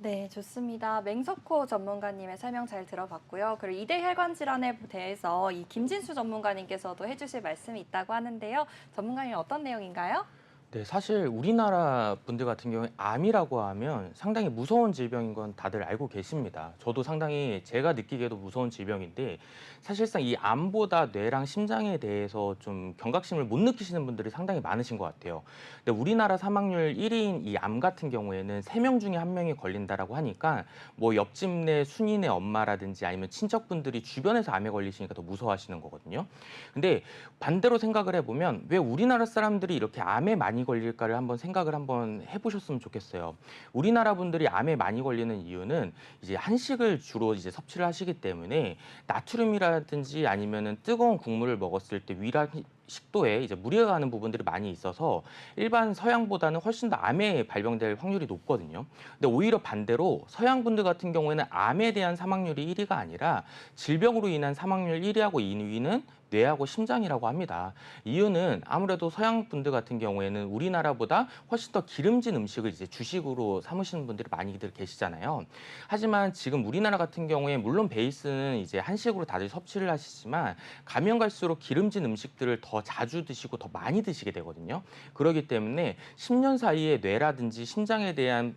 네, 좋습니다. 맹석호 전문가님의 설명 잘 들어봤고요. 그리고 이대 혈관 질환에 대해서 이 김진수 전문가님께서도 해주실 말씀이 있다고 하는데요. 전문가님 어떤 내용인가요? 네, 사실 우리나라 분들 같은 경우에 암이라고 하면 상당히 무서운 질병인 건 다들 알고 계십니다. 저도 상당히 제가 느끼기에도 무서운 질병인데 사실상 이 암보다 뇌랑 심장에 대해서 좀 경각심을 못 느끼시는 분들이 상당히 많으신 것 같아요. 근데 우리나라 사망률 1위인 이 암 같은 경우에는 3명 중에 1명이 걸린다라고 하니까 뭐 옆집 내 순인의 엄마라든지 아니면 친척분들이 주변에서 암에 걸리시니까 더 무서워하시는 거거든요. 근데 반대로 생각을 해보면 왜 우리나라 사람들이 이렇게 암에 많이 걸릴까를 생각을 해보셨으면 좋겠어요. 우리나라 분들이 암에 많이 걸리는 이유는 이제 한식을 주로 이제 섭취를 하시기 때문에 나트륨이라든지 아니면은 뜨거운 국물을 먹었을 때 위랑 식도에 이제 무리가 가는 부분들이 많이 있어서 일반 서양보다는 훨씬 더 암에 발병될 확률이 높거든요. 근데 오히려 반대로 서양 분들 같은 경우에는 암에 대한 사망률이 1위가 아니라 질병으로 인한 사망률 1위하고 2위는 뇌하고 심장이라고 합니다. 이유는 아무래도 서양 분들 같은 경우에는 우리나라보다 훨씬 더 기름진 음식을 이제 주식으로 삼으시는 분들이 많이들 계시잖아요. 하지만 지금 우리나라 같은 경우에 물론 베이스는 이제 한식으로 다들 섭취를 하시지만 가면 갈수록 기름진 음식들을 더 자주 드시고 더 많이 드시게 되거든요. 그렇기 때문에 10년 사이에 뇌라든지 심장에 대한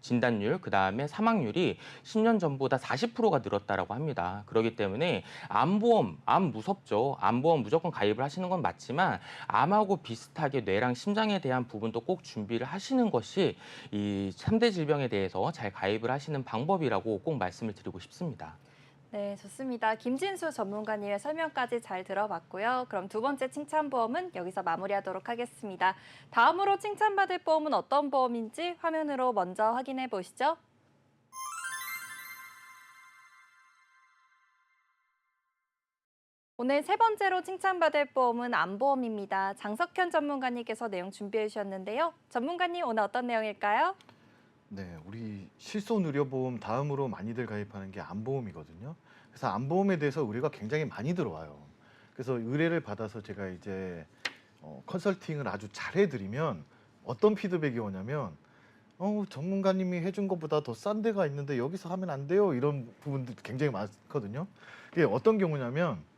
진단율, 그다음에 사망률이 10년 전보다 40%가 늘었다라고 합니다. 그렇기 때문에 암보험, 암 무섭죠. 암보험 무조건 가입을 하시는 건 맞지만 암하고 비슷하게 뇌랑 심장에 대한 부분도 꼭 준비를 하시는 것이 이 3대 질병에 대해서 잘 가입을 하시는 방법이라고 꼭 말씀을 드리고 싶습니다. 네, 좋습니다. 김진수 전문가님의 설명까지 잘 들어봤고요. 그럼 두 번째 칭찬보험은 여기서 마무리하도록 하겠습니다. 다음으로 칭찬받을 보험은 어떤 보험인지 화면으로 먼저 확인해 보시죠. 오늘 세 번째로 칭찬받을 보험은 암보험입니다. 장석현 전문가님께서 내용 준비해 주셨는데요. 전문가님, 오늘 어떤 내용일까요? 네, 우리 실손 의료보험 다음으로 많이들 가입하는 게 암보험이거든요. 그래서 암보험에 대해서 의뢰가 굉장히 많이 들어와요. 그래서 의뢰를 받아서 제가 이제 컨설팅을 아주 잘 해드리면 어떤 피드백이 오냐면 전문가님이 해준 것보다 더 싼 데가 있는데 여기서 하면 안 돼요. 이런 부분들 굉장히 많거든요. 이게 어떤 경우냐면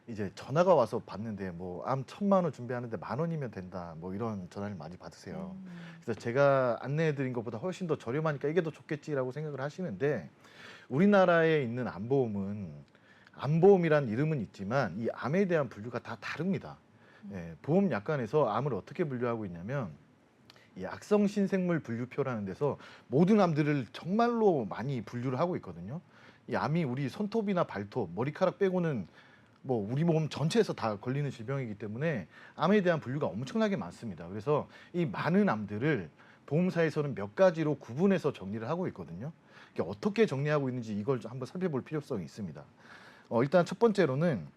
이제 전화가 와서 받는데 뭐 암 1,000만 원 준비하는데 10,000원이면 된다. 뭐 이런 전화를 많이 받으세요. 그래서 제가 안내해드린 것보다 훨씬 더 저렴하니까 이게 더 좋겠지라고 생각을 하시는데 우리나라에 있는 암보험은 암보험이란 이름은 있지만 이 암에 대한 분류가 다 다릅니다. 예, 보험 약관에서 암을 어떻게 분류하고 있냐면 이 악성 신생물 분류표라는 데서 모든 암들을 정말로 많이 분류를 하고 있거든요. 이 암이 우리 손톱이나 발톱, 머리카락 빼고는 뭐 우리 몸 전체에서 다 걸리는 질병이기 때문에 암에 대한 분류가 엄청나게 많습니다. 그래서 이 많은 암들을 보험사에서는 몇 가지로 구분해서 정리를 하고 있거든요. 어떻게 정리하고 있는지 이걸 한번 살펴볼 필요성이 있습니다. 일단 첫 번째로는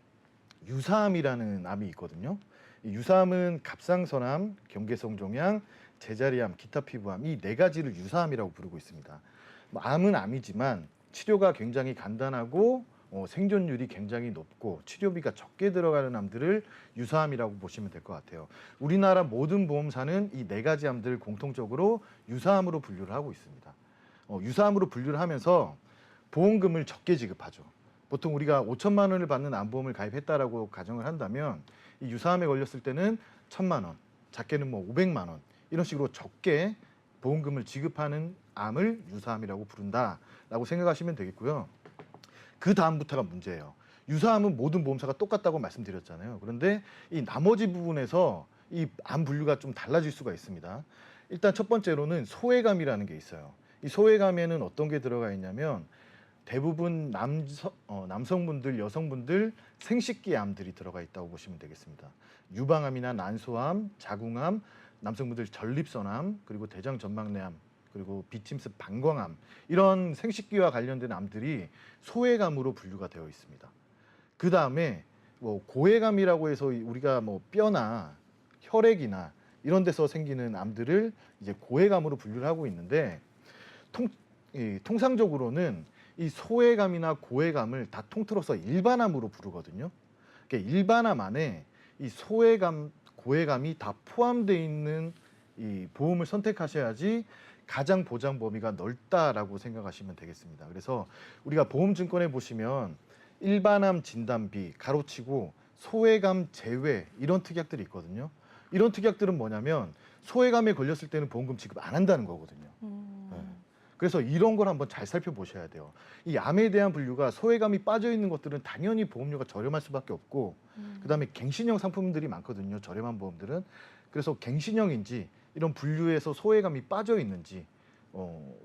유사암이라는 암이 있거든요. 이 유사암은 갑상선암, 경계성종양, 제자리암, 기타 피부암 이 4가지를 유사암이라고 부르고 있습니다. 암은 암이지만 치료가 굉장히 간단하고 생존율이 굉장히 높고 치료비가 적게 들어가는 암들을 유사암이라고 보시면 될 것 같아요. 우리나라 모든 보험사는 이 4가지 암들을 공통적으로 유사암으로 분류를 하고 있습니다. 유사암으로 분류를 하면서 보험금을 적게 지급하죠. 보통 우리가 5천만 원을 받는 암보험을 가입했다라고 가정을 한다면 이 유사암에 걸렸을 때는 1,000만 원, 작게는 뭐 500만 원 이런 식으로 적게 보험금을 지급하는 암을 유사암이라고 부른다라고 생각하시면 되겠고요. 그 다음부터가 문제예요. 유사암은 모든 보험사가 똑같다고 말씀드렸잖아요. 그런데 이 나머지 부분에서 이 암 분류가 좀 달라질 수가 있습니다. 일단 첫 번째로는 소외감이라는 게 있어요. 이 소외감에는 어떤 게 들어가 있냐면 대부분 남성분들, 여성분들 생식기 암들이 들어가 있다고 보시면 되겠습니다. 유방암이나 난소암, 자궁암, 남성분들 전립선암, 그리고 대장전망내암, 그리고 비침습 방광암 이런 생식기와 관련된 암들이 소외감으로 분류가 되어 있습니다. 그 다음에 뭐 고외감이라고 해서 우리가 뭐 뼈나 혈액이나 이런 데서 생기는 암들을 이제 고외감으로 분류를 하고 있는데 통상적으로는 이 소외감이나 고외감을 다 통틀어서 일반암으로 부르거든요. 그러니까 일반암 안에 이 소외감, 고해감이 다 포함되어 있는 이 보험을 선택하셔야지 가장 보장 범위가 넓다라고 생각하시면 되겠습니다. 그래서 우리가 보험증권에 보시면 일반암 진단비, 가로치고 소외감 제외 이런 특약들이 있거든요. 이런 특약들은 뭐냐면 소외감에 걸렸을 때는 보험금 지급 안 한다는 거거든요. 네. 그래서 이런 걸 한번 잘 살펴보셔야 돼요. 이 암에 대한 분류가 소외감이 빠져 있는 것들은 당연히 보험료가 저렴할 수밖에 없고 그다음에 갱신형 상품들이 많거든요. 저렴한 보험들은. 그래서 갱신형인지 이런 분류에서 소외감이 빠져 있는지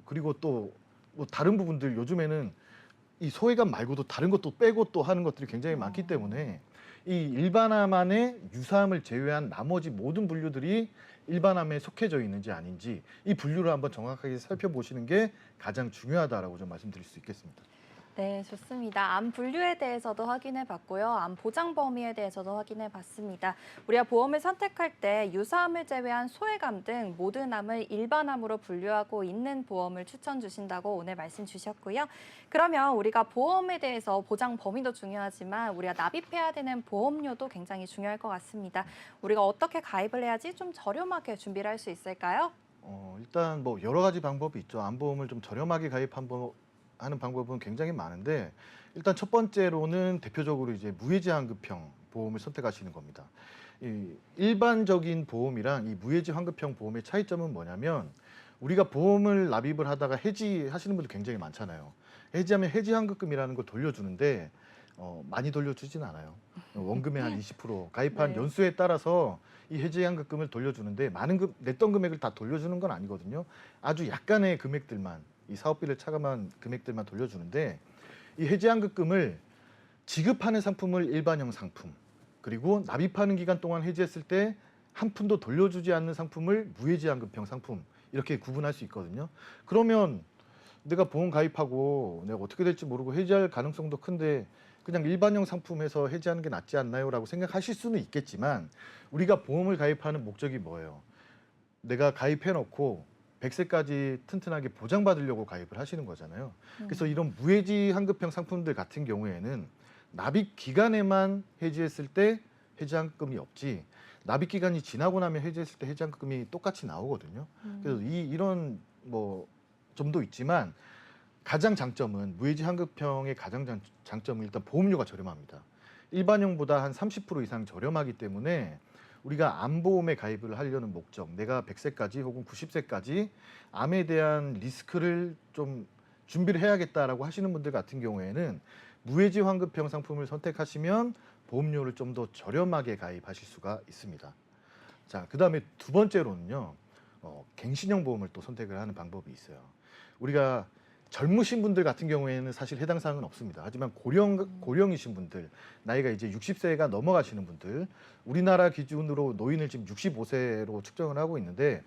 그리고 또 뭐 다른 부분들 요즘에는 이 소외감 말고도 다른 것도 빼고 또 하는 것들이 굉장히 많기 때문에 이 일반암안에 유사암을 제외한 나머지 모든 분류들이 일반암에 속해져 있는지 아닌지 이 분류를 한번 정확하게 살펴보시는 게 가장 중요하다라고 좀 말씀드릴 수 있겠습니다. 네, 좋습니다. 암 분류에 대해서도 확인해 봤고요. 암 보장 범위에 대해서도 확인해 봤습니다. 우리가 보험을 선택할 때 유사암을 제외한 소외감 등 모든 암을 일반암으로 분류하고 있는 보험을 추천 주신다고 오늘 말씀 주셨고요. 그러면 우리가 보험에 대해서 보장 범위도 중요하지만 우리가 납입해야 되는 보험료도 굉장히 중요할 것 같습니다. 우리가 어떻게 가입을 해야지 좀 저렴하게 준비를 할 수 있을까요? 일단 뭐 여러 가지 방법이 있죠. 암보험을 좀 저렴하게 하는 방법은 굉장히 많은데 일단 첫 번째로는 대표적으로 이제 무해지환급형 보험을 선택하시는 겁니다. 이 일반적인 보험이랑 이 무해지환급형 보험의 차이점은 뭐냐면 우리가 보험을 납입을 하다가 해지하시는 분들 굉장히 많잖아요. 해지하면 해지환급금이라는 걸 돌려주는데 많이 돌려주진 않아요. 원금의 한 20% 가입한 네. 연수에 따라서 이 해지환급금을 돌려주는데 많은 냈던 금액을 다 돌려주는 건 아니거든요. 아주 약간의 금액들만 이 사업비를 차감한 금액들만 돌려주는데 이 해지환급금을 지급하는 상품을 일반형 상품 그리고 납입하는 기간 동안 해지했을 때 한 푼도 돌려주지 않는 상품을 무해지환급형 상품 이렇게 구분할 수 있거든요. 그러면 내가 보험 가입하고 내가 어떻게 될지 모르고 해지할 가능성도 큰데 그냥 일반형 상품에서 해지하는 게 낫지 않나요? 라고 생각하실 수는 있겠지만 우리가 보험을 가입하는 목적이 뭐예요? 내가 가입해놓고 100세까지 튼튼하게 보장받으려고 가입을 하시는 거잖아요. 그래서 이런 무해지환급형 상품들 같은 경우에는 납입 기간에만 해지했을 때 해지환급금이 없지 납입 기간이 지나고 나면 해지했을 때 해지환급금이 똑같이 나오거든요. 그래서 이런 뭐 점도 있지만 가장 장점은 무해지환급형의 가장 장점은 일단 보험료가 저렴합니다. 일반형보다 한 30% 이상 저렴하기 때문에 우리가 암보험에 가입을 하려는 목적, 내가 100세까지 혹은 90세까지 암에 대한 리스크를 좀 준비를 해야겠다라고 하시는 분들 같은 경우에는 무해지환급형 상품을 선택하시면 보험료를 좀 더 저렴하게 가입하실 수가 있습니다. 자, 그다음에 두 번째로는요, 갱신형 보험을 또 선택을 하는 방법이 있어요. 우리가 젊으신 분들 같은 경우에는 사실 해당 사항은 없습니다. 하지만 고령이신 분들, 나이가 이제 60세가 넘어가시는 분들, 우리나라 기준으로 노인을 지금 65세로 측정을 하고 있는데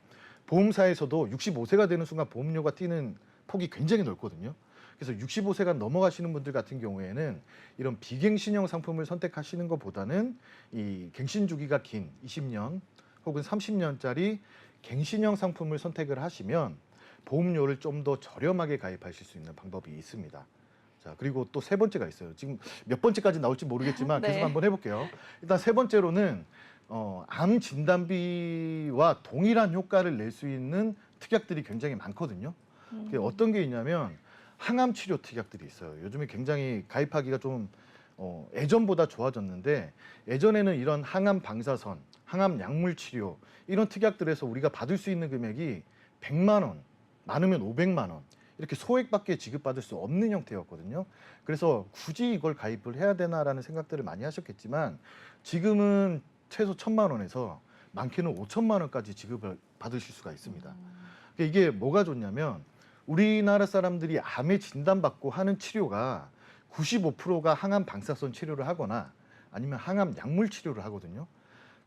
보험사에서도 65세가 되는 순간 보험료가 뛰는 폭이 굉장히 넓거든요. 그래서 65세가 넘어가시는 분들 같은 경우에는 이런 비갱신형 상품을 선택하시는 것보다는 이 갱신 주기가 긴 20년 혹은 30년짜리 갱신형 상품을 선택을 하시면 보험료를 좀 더 저렴하게 가입하실 수 있는 방법이 있습니다. 자, 그리고 또 세 번째가 있어요. 지금 몇 번째까지 나올지 모르겠지만 네. 계속 한번 해볼게요. 일단 세 번째로는 암 진단비와 동일한 효과를 낼 수 있는 특약들이 굉장히 많거든요. 그게 어떤 게 있냐면 항암 치료 특약들이 있어요. 요즘에 굉장히 가입하기가 좀 예전보다 좋아졌는데 예전에는 이런 항암 방사선, 항암 약물 치료 이런 특약들에서 우리가 받을 수 있는 금액이 100만 원, 많으면 500만 원 이렇게 소액밖에 지급받을 수 없는 형태였거든요. 그래서 굳이 이걸 가입을 해야 되나라는 생각들을 많이 하셨겠지만 지금은 최소 1,000만 원에서 많게는 5천만 원까지 지급을 받으실 수가 있습니다. 그러니까 이게 뭐가 좋냐면 우리나라 사람들이 암에 진단받고 하는 치료가 95%가 항암 방사선 치료를 하거나 아니면 항암 약물 치료를 하거든요.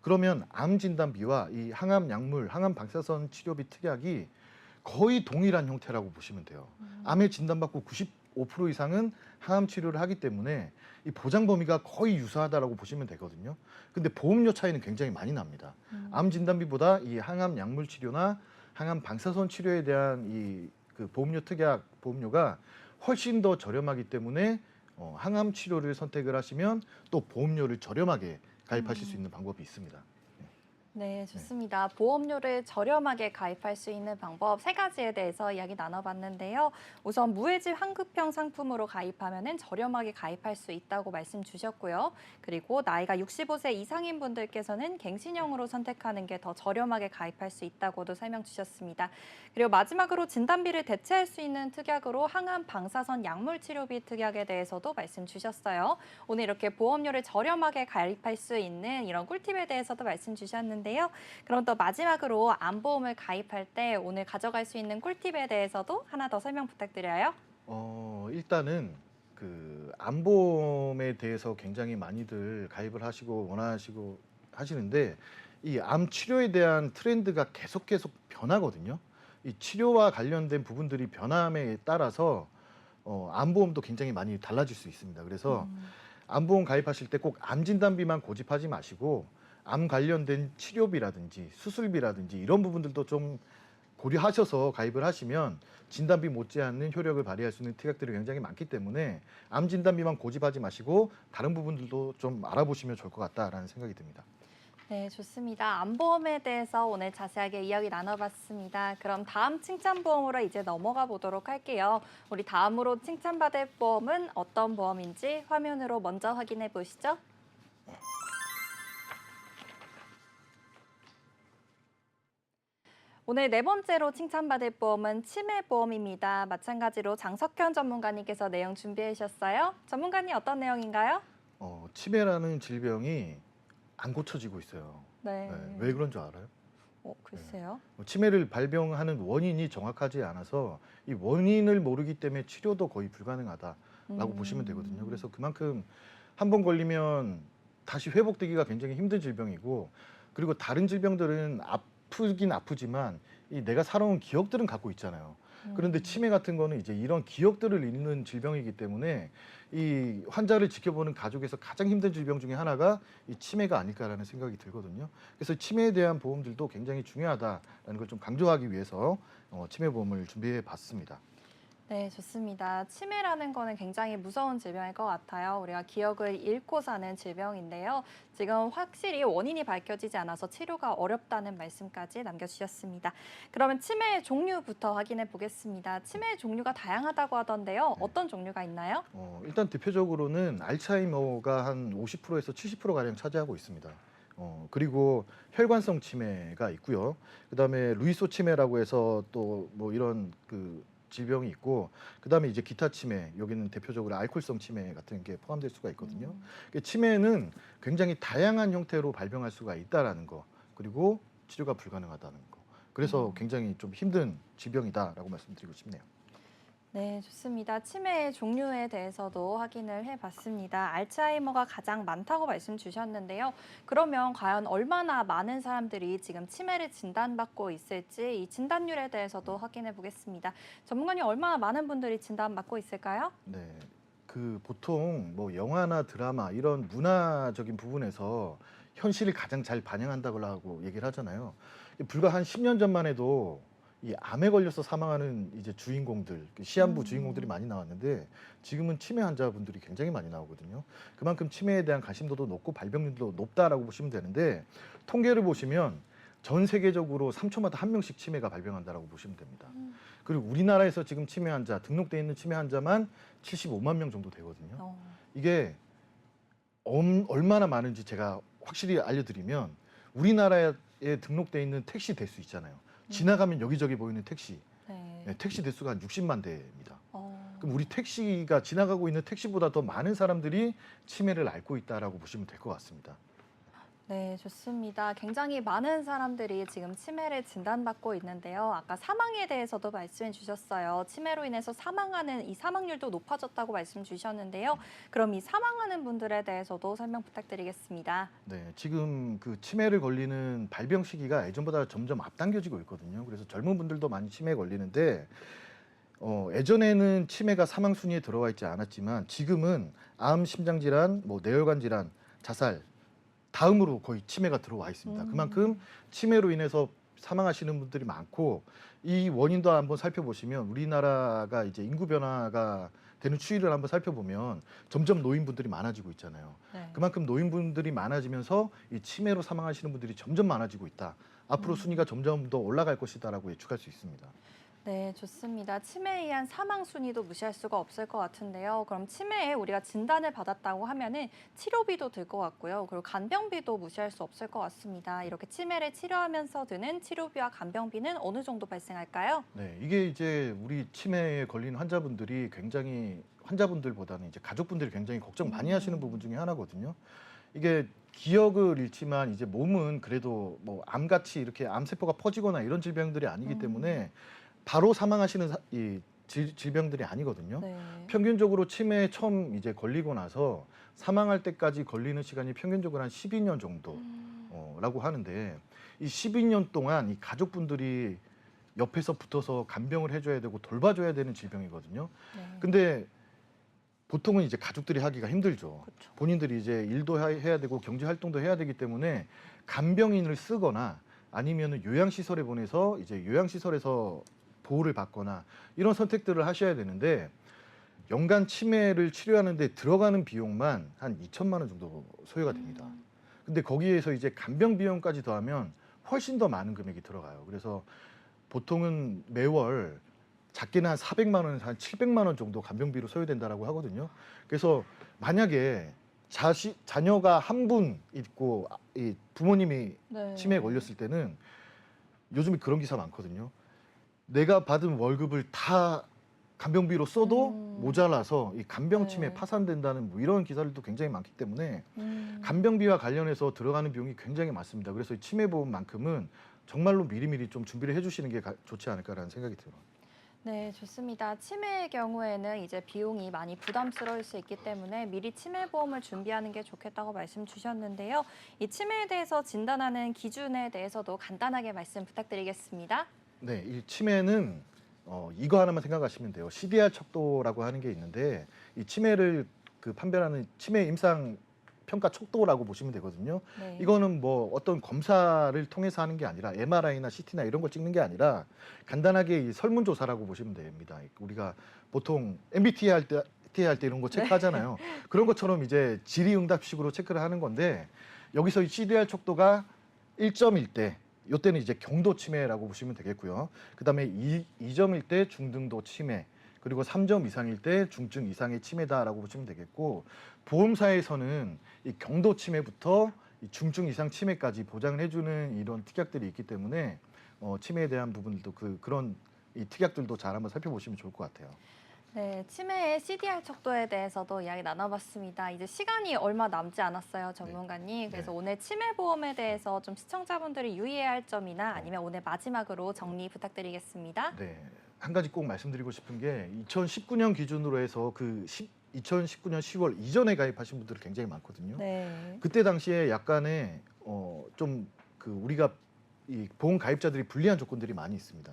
그러면 암 진단비와 이 항암 약물, 항암 방사선 치료비 특약이 거의 동일한 형태라고 보시면 돼요. 암에 진단받고 95% 이상은 항암 치료를 하기 때문에 이 보장 범위가 거의 유사하다라고 보시면 되거든요. 근데 보험료 차이는 굉장히 많이 납니다. 암 진단비보다 이 항암 약물 치료나 항암 방사선 치료에 대한 이 그 보험료 특약 보험료가 훨씬 더 저렴하기 때문에 항암 치료를 선택을 하시면 또 보험료를 저렴하게 가입하실 수 있는 방법이 있습니다. 네, 좋습니다. 보험료를 저렴하게 가입할 수 있는 방법 세 가지에 대해서 이야기 나눠봤는데요. 우선 무해지 환급형 상품으로 가입하면 저렴하게 가입할 수 있다고 말씀 주셨고요. 그리고 나이가 65세 이상인 분들께서는 갱신형으로 선택하는 게 더 저렴하게 가입할 수 있다고도 설명 주셨습니다. 그리고 마지막으로 진단비를 대체할 수 있는 특약으로 항암 방사선 약물 치료비 특약에 대해서도 말씀 주셨어요. 오늘 이렇게 보험료를 저렴하게 가입할 수 있는 이런 꿀팁에 대해서도 말씀 주셨는데요. 그럼 또 마지막으로 암보험을 가입할 때 오늘 가져갈 수 있는 꿀팁에 대해서도 하나 더 설명 부탁드려요. 일단은 그 암보험에 대해서 굉장히 많이들 가입을 하시고 원하시고 하시는데 이 암 치료에 대한 트렌드가 계속 변하거든요. 이 치료와 관련된 부분들이 변함에 따라서 암보험도 굉장히 많이 달라질 수 있습니다. 그래서 암보험 가입하실 때 꼭 암 진단비만 고집하지 마시고 암 관련된 치료비라든지 수술비라든지 이런 부분들도 좀 고려하셔서 가입을 하시면 진단비 못지않는 효력을 발휘할 수 있는 특약들이 굉장히 많기 때문에 암 진단비만 고집하지 마시고 다른 부분들도 좀 알아보시면 좋을 것 같다라는 생각이 듭니다. 네, 좋습니다. 암보험에 대해서 오늘 자세하게 이야기 나눠봤습니다. 그럼 다음 칭찬보험으로 이제 넘어가 보도록 할게요. 우리 다음으로 칭찬받을 보험은 어떤 보험인지 화면으로 먼저 확인해 보시죠. 오늘 네 번째로 칭찬받을 보험은 치매보험입니다. 마찬가지로 장석현 전문가님께서 내용 준비해 주셨어요. 전문가님 어떤 내용인가요? 치매라는 질병이 안 고쳐지고 있어요. 네. 네, 왜 그런 줄 알아요? 글쎄요. 치매를 발병하는 원인이 정확하지 않아서 이 원인을 모르기 때문에 치료도 거의 불가능하다라고 보시면 되거든요. 그래서 그만큼 한 번 걸리면 다시 회복되기가 굉장히 힘든 질병이고 그리고 다른 질병들은 아프긴 아프지만 이 내가 살아온 기억들은 갖고 있잖아요. 그런데 치매 같은 거는 이제 이런 기억들을 잃는 질병이기 때문에 이 환자를 지켜보는 가족에서 가장 힘든 질병 중에 하나가 이 치매가 아닐까라는 생각이 들거든요. 그래서 치매에 대한 보험들도 굉장히 중요하다라는 걸 좀 강조하기 위해서 치매 보험을 준비해 봤습니다. 네, 좋습니다. 치매라는 거는 굉장히 무서운 질병일 것 같아요. 우리가 기억을 잃고 사는 질병인데요. 지금 확실히 원인이 밝혀지지 않아서 치료가 어렵다는 말씀까지 남겨주셨습니다. 그러면 치매의 종류부터 확인해 보겠습니다. 치매의 종류가 다양하다고 하던데요. 네. 어떤 종류가 있나요? 일단 대표적으로는 알츠하이머가 한 50%에서 70%가량 차지하고 있습니다. 그리고 혈관성 치매가 있고요. 그다음에 루이소 치매라고 해서 또 뭐 이런 그 질병이 있고 그다음에 이제 기타 치매 여기는 대표적으로 알코올성 치매 같은 게 포함될 수가 있거든요. 치매는 굉장히 다양한 형태로 발병할 수가 있다라는 거 그리고 치료가 불가능하다는 거 그래서 굉장히 좀 힘든 질병이다라고 말씀드리고 싶네요. 네, 좋습니다. 치매의 종류에 대해서도 확인을 해봤습니다. 알츠하이머가 가장 많다고 말씀 주셨는데요. 그러면 과연 얼마나 많은 사람들이 지금 치매를 진단받고 있을지 이 진단율에 대해서도 확인해 보겠습니다. 전문가님 얼마나 많은 분들이 진단받고 있을까요? 네, 그 보통 뭐 영화나 드라마 이런 문화적인 부분에서 현실을 가장 잘 반영한다고 얘기를 하잖아요. 불과 한 10년 전만 해도 이 암에 걸려서 사망하는 이제 주인공들, 시한부 주인공들이 많이 나왔는데 지금은 치매 환자분들이 굉장히 많이 나오거든요. 그만큼 치매에 대한 관심도도 높고 발병률도 높다라고 보시면 되는데 통계를 보시면 전 세계적으로 3초마다 한 명씩 치매가 발병한다라고 보시면 됩니다. 그리고 우리나라에서 지금 치매 환자 등록돼 있는 치매 환자만 75만 명 정도 되거든요. 이게 얼마나 많은지 제가 확실히 알려드리면 우리나라에 등록돼 있는 택시 대수 있잖아요. 지나가면 여기저기 보이는 택시, 네. 택시 대수가 한 60만 대입니다. 그럼 우리 택시가 지나가고 있는 택시보다 더 많은 사람들이 치매를 앓고 있다라고 보시면 될 것 같습니다. 네, 좋습니다. 굉장히 많은 사람들이 지금 치매를 진단받고 있는데요. 아까 사망에 대해서도 말씀해 주셨어요. 치매로 인해서 사망하는 이 사망률도 높아졌다고 말씀 주셨는데요. 그럼 이 사망하는 분들에 대해서도 설명 부탁드리겠습니다. 네, 지금 그 치매를 걸리는 발병 시기가 예전보다 점점 앞당겨지고 있거든요. 그래서 젊은 분들도 많이 치매에 걸리는데 예전에는 치매가 사망 순위에 들어와 있지 않았지만 지금은 암, 심장 질환, 뭐 뇌혈관 질환, 자살 다음으로 거의 치매가 들어와 있습니다. 그만큼 치매로 인해서 사망하시는 분들이 많고 이 원인도 한번 살펴보시면 우리나라가 이제 인구 변화가 되는 추이를 한번 살펴보면 점점 노인분들이 많아지고 있잖아요. 네. 그만큼 노인분들이 많아지면서 이 치매로 사망하시는 분들이 점점 많아지고 있다. 앞으로 순위가 점점 더 올라갈 것이다라고 예측할 수 있습니다. 네, 좋습니다. 치매에 의한 사망 순위도 무시할 수가 없을 것 같은데요. 그럼 치매에 우리가 진단을 받았다고 하면은 치료비도 들 것 같고요. 그리고 간병비도 무시할 수 없을 것 같습니다. 이렇게 치매를 치료하면서 드는 치료비와 간병비는 어느 정도 발생할까요? 네, 이게 이제 우리 치매에 걸린 환자분들이 굉장히 환자분들보다는 이제 가족분들이 굉장히 걱정 많이 하시는 부분 중에 하나거든요. 이게 기억을 잃지만 이제 몸은 그래도 뭐 암같이 이렇게 암세포가 퍼지거나 이런 질병들이 아니기 때문에 바로 사망하시는 이 질병들이 아니거든요. 네. 평균적으로 치매에 처음 이제 걸리고 나서 사망할 때까지 걸리는 시간이 평균적으로 한 12년 정도라고 하는데 이 12년 동안 이 가족분들이 옆에서 붙어서 간병을 해줘야 되고 돌봐줘야 되는 질병이거든요. 네. 근데 보통은 이제 가족들이 하기가 힘들죠. 그렇죠. 본인들이 이제 일도 해야 되고 경제 활동도 해야 되기 때문에 간병인을 쓰거나 아니면은 요양시설에 보내서 이제 요양시설에서 보호를 받거나 이런 선택들을 하셔야 되는데 연간 치매를 치료하는데 들어가는 비용만 한 2천만 원 정도 소요가 됩니다. 근데 거기에서 이제 간병 비용까지 더하면 훨씬 더 많은 금액이 들어가요. 그래서 보통은 매월 작게는 한 400만 원에서 한 700만 원 정도 간병비로 소요된다라고 하거든요. 그래서 만약에 자녀가 한 분 있고 이 부모님이 네. 치매에 걸렸을 때는 요즘에 그런 기사 많거든요. 내가 받은 월급을 다 간병비로 써도 모자라서 이 간병 치매 네. 파산된다는 뭐 이런 기사들도 굉장히 많기 때문에 음. 간병비와 관련해서 들어가는 비용이 굉장히 많습니다. 그래서 이 치매보험만큼은 정말로 미리미리 좀 준비를 해주시는 게 좋지 않을까라는 생각이 들어요. 네, 좋습니다. 치매의 경우에는 이제 비용이 많이 부담스러울 수 있기 때문에 미리 치매보험을 준비하는 게 좋겠다고 말씀 주셨는데요. 이 치매에 대해서 진단하는 기준에 대해서도 간단하게 말씀 부탁드리겠습니다. 네, 이 치매는 이거 하나만 생각하시면 돼요. CDR 척도라고 하는 게 있는데 이 치매를 판별하는 치매 임상 평가 척도라고 보시면 되거든요. 네. 이거는 뭐 어떤 검사를 통해서 하는 게 아니라 MRI나 CT나 이런 걸 찍는 게 아니라 간단하게 이 설문조사라고 보시면 됩니다. 우리가 보통 MBTI 할 때 이런 거 체크하잖아요. 그런 것처럼 이제 질의응답식으로 체크를 하는 건데 여기서 이 CDR 척도가 1점일 때 이때는 이제 경도 치매라고 보시면 되겠고요. 그다음에 2점일 때 중등도 치매, 그리고 3점 이상일 때 중증 이상의 치매다라고 보시면 되겠고, 보험사에서는 이 경도 치매부터 이 중증 이상 치매까지 보장을 해주는 이런 특약들이 있기 때문에 치매에 대한 부분들도 그런 이 특약들도 잘 한번 살펴보시면 좋을 것 같아요. 네, 치매의 CDR 척도에 대해서도 이야기 나눠봤습니다. 이제 시간이 얼마 남지 않았어요, 전문가님. 그래서 네. 오늘 치매보험에 대해서 좀 시청자분들이 유의해야 할 점이나 아니면 오늘 마지막으로 정리 부탁드리겠습니다. 네, 한 가지 꼭 말씀드리고 싶은 게 2019년 기준으로 해서 2019년 10월 이전에 가입하신 분들이 굉장히 많거든요. 네. 그때 당시에 약간의 우리가 이 보험 가입자들이 불리한 조건들이 많이 있습니다.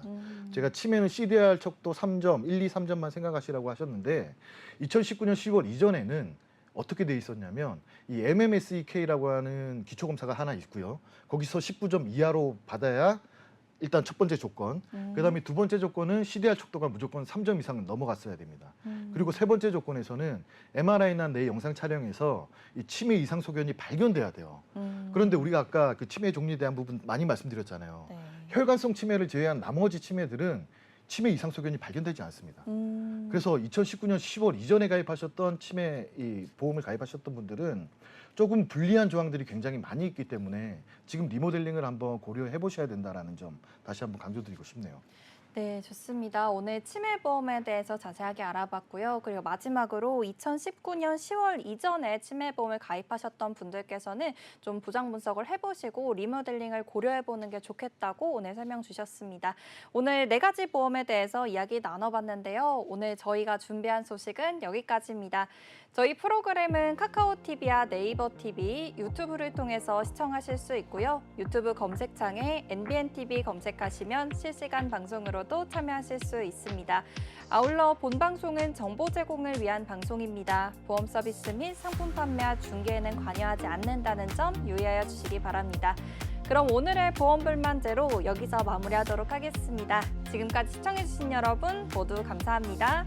제가 치매는 CDR 척도 3점, 1, 2, 3점만 생각하시라고 하셨는데 2019년 10월 이전에는 어떻게 돼 있었냐면 이 MMSEK라고 하는 기초검사가 하나 있고요. 거기서 19점 이하로 받아야 일단 첫 번째 조건, 그다음에 두 번째 조건은 CDR 척도가 무조건 3점 이상 넘어갔어야 됩니다. 그리고 세 번째 조건에서는 MRI나 뇌 영상 촬영에서 이 치매 이상 소견이 발견돼야 돼요. 그런데 우리가 아까 그 치매 종류에 대한 부분 많이 말씀드렸잖아요. 네. 혈관성 치매를 제외한 나머지 치매들은 치매 이상 소견이 발견되지 않습니다. 그래서 2019년 10월 이전에 가입하셨던 치매 이 보험을 가입하셨던 분들은 조금 불리한 조항들이 굉장히 많이 있기 때문에 지금 리모델링을 한번 고려해 보셔야 된다라는 점 다시 한번 강조드리고 싶네요. 네, 좋습니다. 오늘 치매보험에 대해서 자세하게 알아봤고요. 그리고 마지막으로 2019년 10월 이전에 치매보험을 가입하셨던 분들께서는 좀 부장 분석을 해보시고 리모델링을 고려해보는 게 좋겠다고 오늘 설명 주셨습니다. 오늘 4가지 보험에 대해서 이야기 나눠봤는데요. 오늘 저희가 준비한 소식은 여기까지입니다. 저희 프로그램은 카카오TV와 네이버TV, 유튜브를 통해서 시청하실 수 있고요. 유튜브 검색창에 NBNTV 검색하시면 실시간 방송으로도 참여하실 수 있습니다. 아울러 본 방송은 정보 제공을 위한 방송입니다. 보험 서비스 및 상품 판매와 중개에는 관여하지 않는다는 점 유의하여 주시기 바랍니다. 그럼 오늘의 보험불만제로 여기서 마무리하도록 하겠습니다. 지금까지 시청해주신 여러분 모두 감사합니다.